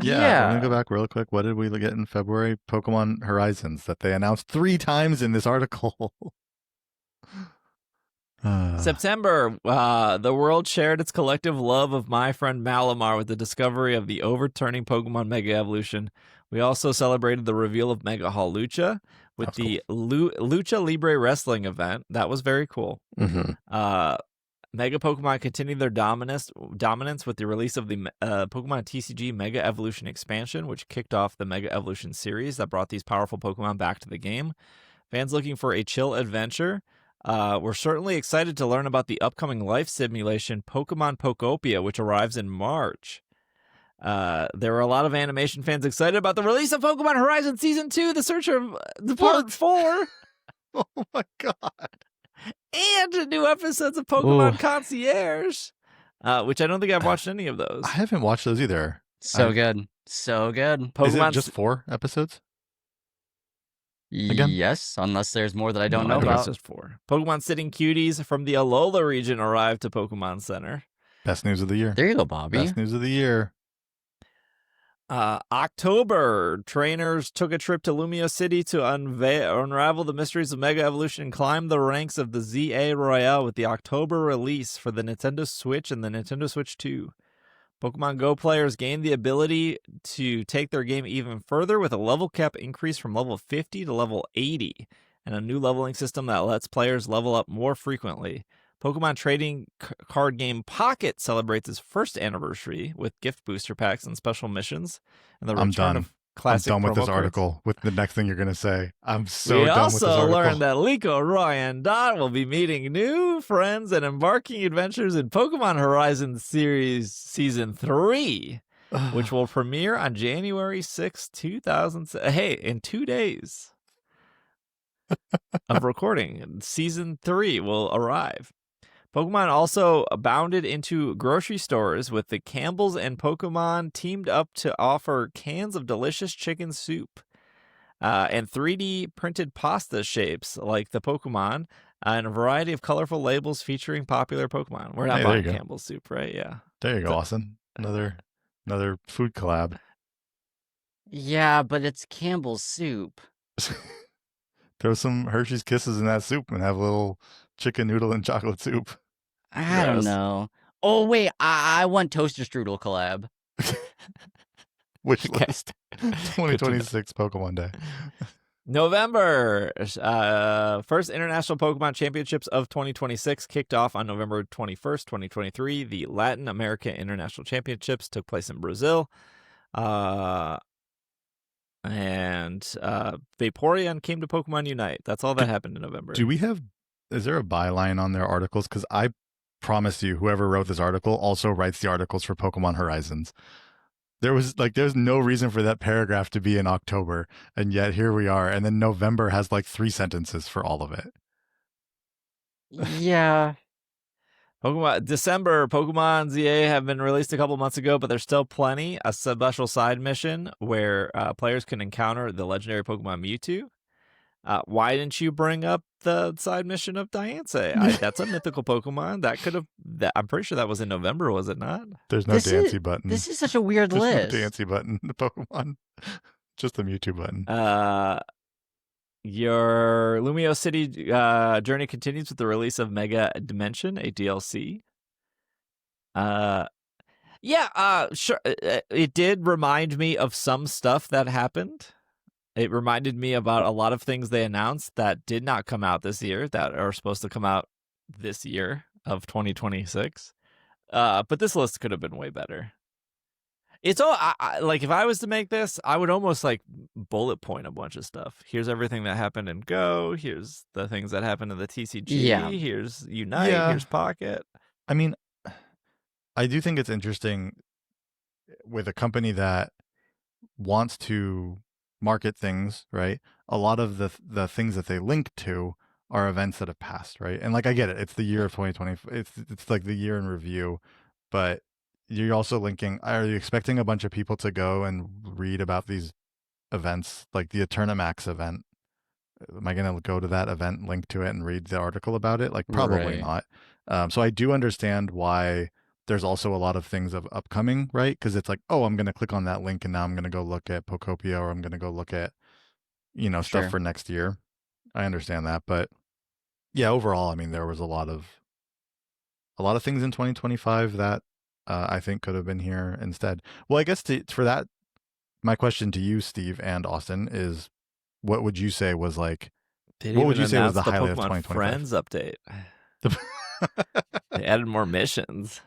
Yeah, let me go back real quick. What did we get in February? Pokemon Horizons that they announced 3 times in this article. September, the world shared its collective love of my friend Malamar with the discovery of the overturning Pokemon Mega Evolution. We also celebrated the reveal of Mega Hawlucha with the Lucha Libre Wrestling event. That was very cool. Mm-hmm. Mega Pokemon continued their dominance with the release of the Pokemon TCG Mega Evolution expansion, which kicked off the Mega Evolution series that brought these powerful Pokemon back to the game. Fans looking for a chill adventure we're certainly excited to learn about the upcoming life simulation Pokemon Pokopia, which arrives in March. There were a lot of animation fans excited about the release of Pokemon Horizon Season 2, The Search of the Part 4. Oh my god. And new episodes of Pokemon Concierge, which I don't think I've watched any of those. I haven't watched those either. So good. Pokemon. Is it just 4 episodes? Again? Yes, unless there's more that I don't know I think about. it's just 4. Pokemon Sitting Cuties from the Alola region arrived to Pokemon Center. Best news of the year. There you go, Bobby. Best news of the year. October, trainers took a trip to Lumio City to unravel the mysteries of Mega Evolution and climb the ranks of the ZA Royale with the October release for the Nintendo Switch and the Nintendo Switch 2. Pokemon Go players gained the ability to take their game even further with a level cap increase from level 50 to level 80 and a new leveling system that lets players level up more frequently. Pokemon trading card game Pocket celebrates its first anniversary with gift booster packs and special missions. And the return of classic I'm done with promo this cards. article. With the next thing you're going to say. I'm so we done with this also article. learned that Liko, Roy, and Dot will be meeting new friends and embarking adventures in Pokemon Horizon Series Season 3, which will premiere on January 6, 2007. Hey, in 2 days of recording, Season 3 will arrive. Pokemon also bounded into grocery stores with the Campbell's and Pokemon teamed up to offer cans of delicious chicken soup and 3D printed pasta shapes like the Pokemon and a variety of colorful labels featuring popular Pokemon. We're not buying Campbell's soup, right? Yeah. There you go, Austin. Another food collab. Yeah, but it's Campbell's soup. Throw some Hershey's Kisses in that soup and have a little chicken noodle and chocolate soup. I don't know. Oh, wait. I want Toaster Strudel collab. Wish list. 2026 Pokemon Day. November. First International Pokemon Championships of 2026 kicked off on November 21st, 2023. The Latin America International Championships took place in Brazil. And Vaporeon came to Pokemon Unite. That's all that happened in November. Is there a byline on their articles? Because I promise you, whoever wrote this article also writes the articles for Pokemon Horizons. There's no reason for that paragraph to be in October, and yet here we are. And then November has 3 sentences for all of it. Yeah. December, Pokemon ZA have been released a couple months ago, but there's still plenty. A special side mission where players can encounter the legendary Pokemon Mewtwo. Why didn't you bring up the side mission of Diancie? That's a mythical Pokemon. I'm pretty sure that was in November, was it not? There's no Diancie button. This is such a weird list. There's no Diancie button in the Pokemon. Just the Mewtwo button. Your Lumio City journey continues with the release of Mega Dimension, a DLC. Sure. It did remind me of some stuff that happened. It reminded me about a lot of things they announced that did not come out this year, that are supposed to come out this year of 2026. But this list could have been way better. It's all like if I was to make this, I would almost like bullet point a bunch of stuff. Here's everything that happened in Go. Here's the things that happened in the TCG. Yeah. Here's Unite. Yeah. Here's Pocket. I mean, I do think it's interesting with a company that wants to market things, right? A lot of the things that they link to are events that have passed, right? And like I get it, it's the year of 2020. It's like the year in review, but you're also linking. Are you expecting a bunch of people to go and read about these events, like the Eternamax event? Am I going to go to that event, link to it, and read the article about it? Like probably Right. not. So I do understand why there's also a lot of things of upcoming, right? Because it's like, oh, I'm going to click on that link and now I'm going to go look at Pokopia, or I'm going to go look at, stuff Sure. for next year. I understand that, but yeah, overall, I mean, there was a lot of things in 2025 that I think could have been here instead. Well, I guess for that, my question to you, Steve and Austin, is what would you say was like? What would you say was the highlight of Pokemon 2025? Friends update? They added more missions.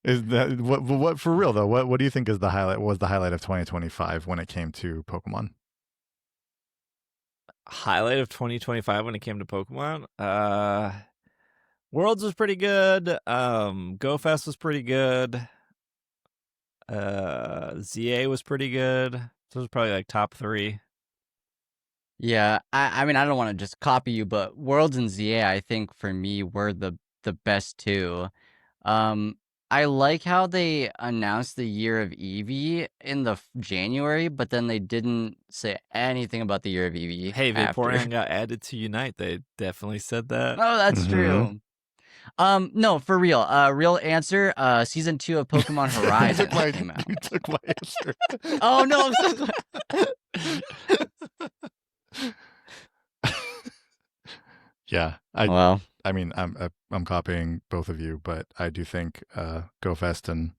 Is that what for real though? What do you think is the highlight? Was the highlight of 2025 when it came to Pokemon? Highlight of 2025 when it came to Pokemon? Worlds was pretty good. Go Fest was pretty good. ZA was pretty good. Those are probably like top 3. Yeah, I mean, I don't want to just copy you, but Worlds and ZA, I think for me were the best two. I like how they announced the year of Eevee in the January, but then they didn't say anything about the year of Eevee. Hey, after. Vaporeon got added to Unite. They definitely said that. Oh, that's Mhm. true. No, for real. Real answer. Season 2 of Pokemon Horizon came out. You took my answer. Oh no, I'm so glad. Yeah, Well, I mean, I'm copying both of you, but I do think GoFest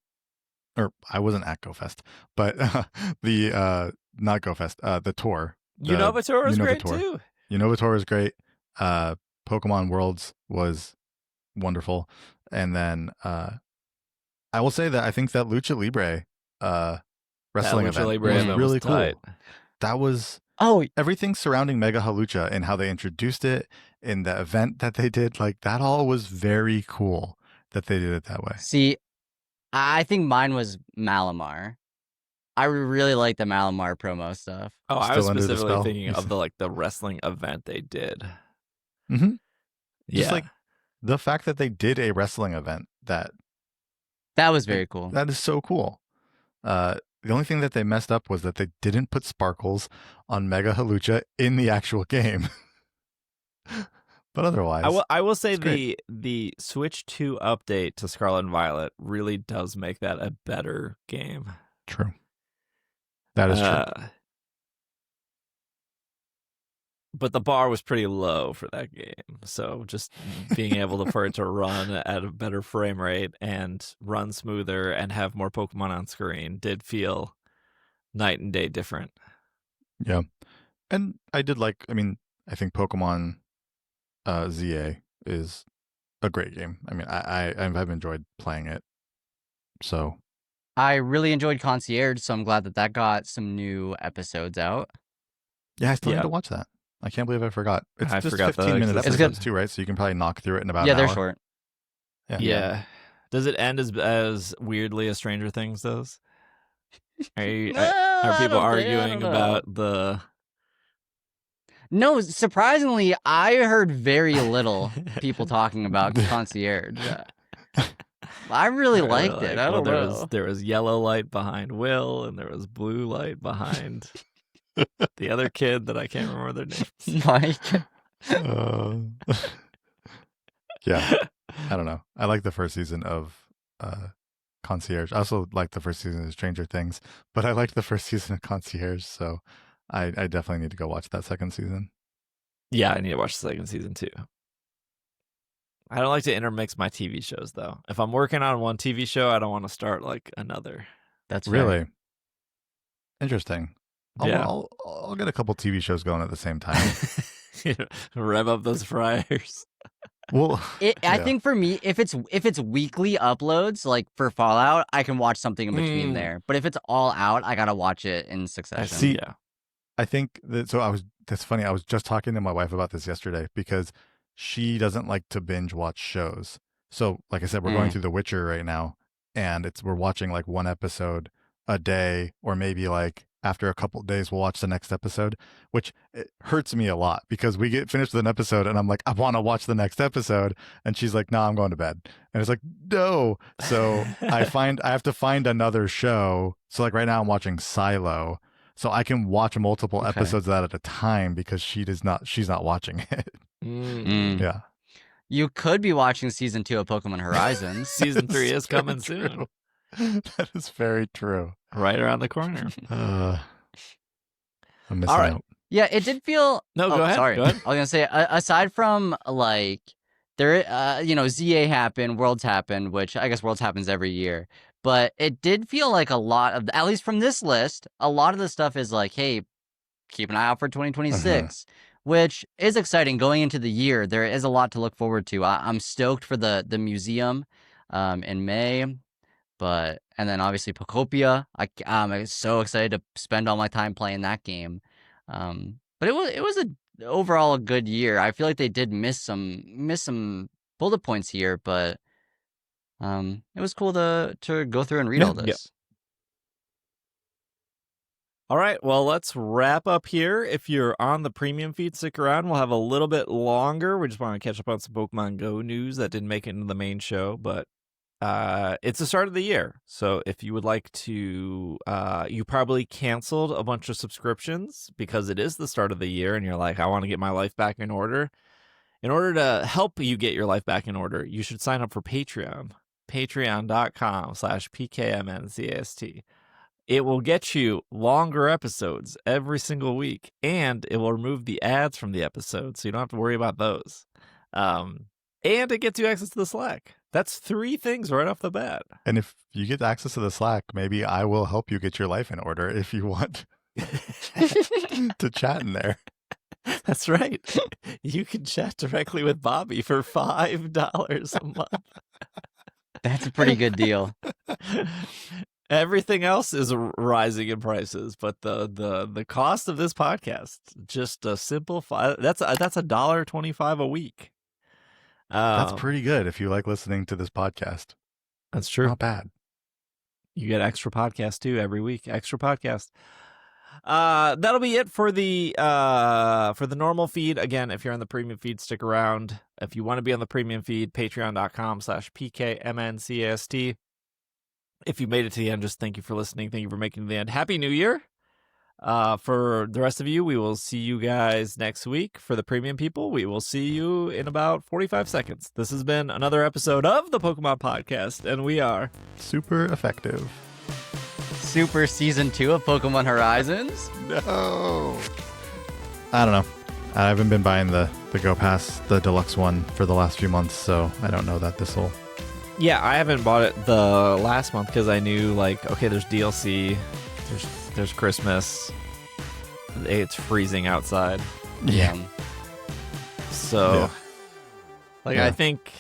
or I wasn't at GoFest, but the not GoFest, the tour. Unova was great Tour. too. Unova Tour was great. Pokemon Worlds was wonderful, and then I will say that I think that Lucha Libre wrestling That Lucha event Libre was event really was cool. tight. That was oh, everything surrounding Mega Halucha and how they introduced it in the event that they did. Like that all was very cool that they did it that way. see, I think mine was Malamar. I really like the Malamar promo stuff. Oh, I Still was under the specifically spell? thinking of the wrestling event they did. Mm-hmm. Just Yeah. like the fact that they did a wrestling event that was very cool. That is so cool. The only thing that they messed up was that they didn't put sparkles on Mega Halucha in the actual game. But otherwise, I will say it's great. the Switch 2 update to Scarlet and Violet really does make that a better game. True. That is true. But the bar was pretty low for that game. So just being able for it to run at a better frame rate and run smoother and have more Pokemon on screen did feel night and day different. Yeah. And I think Pokemon ZA is a great game. I mean, I've enjoyed playing it. So I really enjoyed Concierge, so I'm glad that got some new episodes out. yeah, I still need to watch that. I can't believe I forgot. It's I just forgot that 15-minute existed. episodes too, right? So you can probably knock through it in about Yeah, an they're hour. short. Yeah. Does it end as weirdly as Stranger Things does? Are people arguing about the... No, surprisingly, I heard very little people talking about Concierge. I really liked it. I don't know. There was yellow light behind Will, and there was blue light behind the other kid that I can't remember their names. Mike. Yeah, I don't know. I like the first season of Concierge. I also like the first season of Stranger Things, but I liked the first season of Concierge, so I definitely need to go watch that second season. Yeah, I need to watch the second season too. I don't like to intermix my TV shows though. If I'm working on one TV show, I don't want to start like another. That's Really fair. interesting. Yeah. I'll get a couple TV shows going at the same time. Rev up those fryers. Well, I think for me, if it's weekly uploads, like for Fallout, I can watch something in between there. But if it's all out, I gotta watch it in succession. see. Yeah. I think that that's funny. I was just talking to my wife about this yesterday because she doesn't like to binge watch shows. So, like I said, we're going through The Witcher right now, and we're watching like one episode a day, or maybe like after a couple days we'll watch the next episode, which it hurts me a lot because we get finished with an episode and I'm like, I want to watch the next episode, and she's like, no, I'm going to bed, and it's like, no. So I have to find another show. So like right now I'm watching Silo. So I can watch multiple episodes of that at a time because she's not watching it. Yeah. You could be watching season 2 of Pokemon Horizons. Season 3 is coming soon. That is very true. Right around the corner. I'm missing All right. out. Yeah, it did feel. No, go ahead. Sorry, Go ahead. I was gonna say aside from like there, ZA happened, Worlds happened, which I guess Worlds happens every year. But it did feel like a lot of, at least from this list, a lot of the stuff is like, hey, keep an eye out for 2026, which is exciting going into the year. There is a lot to look forward to. I'm stoked for the museum in May, and then obviously Pokopia. I'm so excited to spend all my time playing that game. But it was overall a good year. I feel like they did miss some bullet points here, but it was cool to go through and read all this. Yeah. All right, well, let's wrap up here. If you're on the premium feed, stick around. We'll have a little bit longer. We just want to catch up on some Pokemon Go news that didn't make it into the main show, but it's the start of the year. So if you would like to, you probably canceled a bunch of subscriptions because it is the start of the year and you're like, I want to get my life back in order. In order to help you get your life back in order, you should sign up for Patreon. Patreon.com/PKMNcast. It will get you longer episodes every single week, and it will remove the ads from the episode, so you don't have to worry about those. And it gets you access to the Slack. That's 3 things right off the bat. And if you get access to the Slack, maybe I will help you get your life in order if you want to chat in there. That's right. You can chat directly with Bobby for $5 a month. That's a pretty good deal. Everything else is rising in prices, but the cost of this podcast, just a simple that's $1.25 a week. That's pretty good if you like listening to this podcast. That's true. Not bad. You get extra podcast too every week. Extra podcast. That'll be it for the normal feed. Again, if you're on the premium feed, stick around. If you want to be on the premium feed, patreon.com/PKMNcast. If you made it to the end, just thank you for listening. Thank you for making it to the end. Happy New Year. For the rest of you, we will see you guys next week. For the premium people, we will see you in about 45 seconds. This has been another episode of the Pokemon Podcast, and we are super effective. Super season 2 of Pokemon Horizons? No. I don't know. I haven't been buying the Go Pass, the deluxe one, for the last few months, so I don't know that this will... Yeah, I haven't bought it the last month because I knew, like, okay, there's DLC, there's Christmas, it's freezing outside. Yeah. So, I think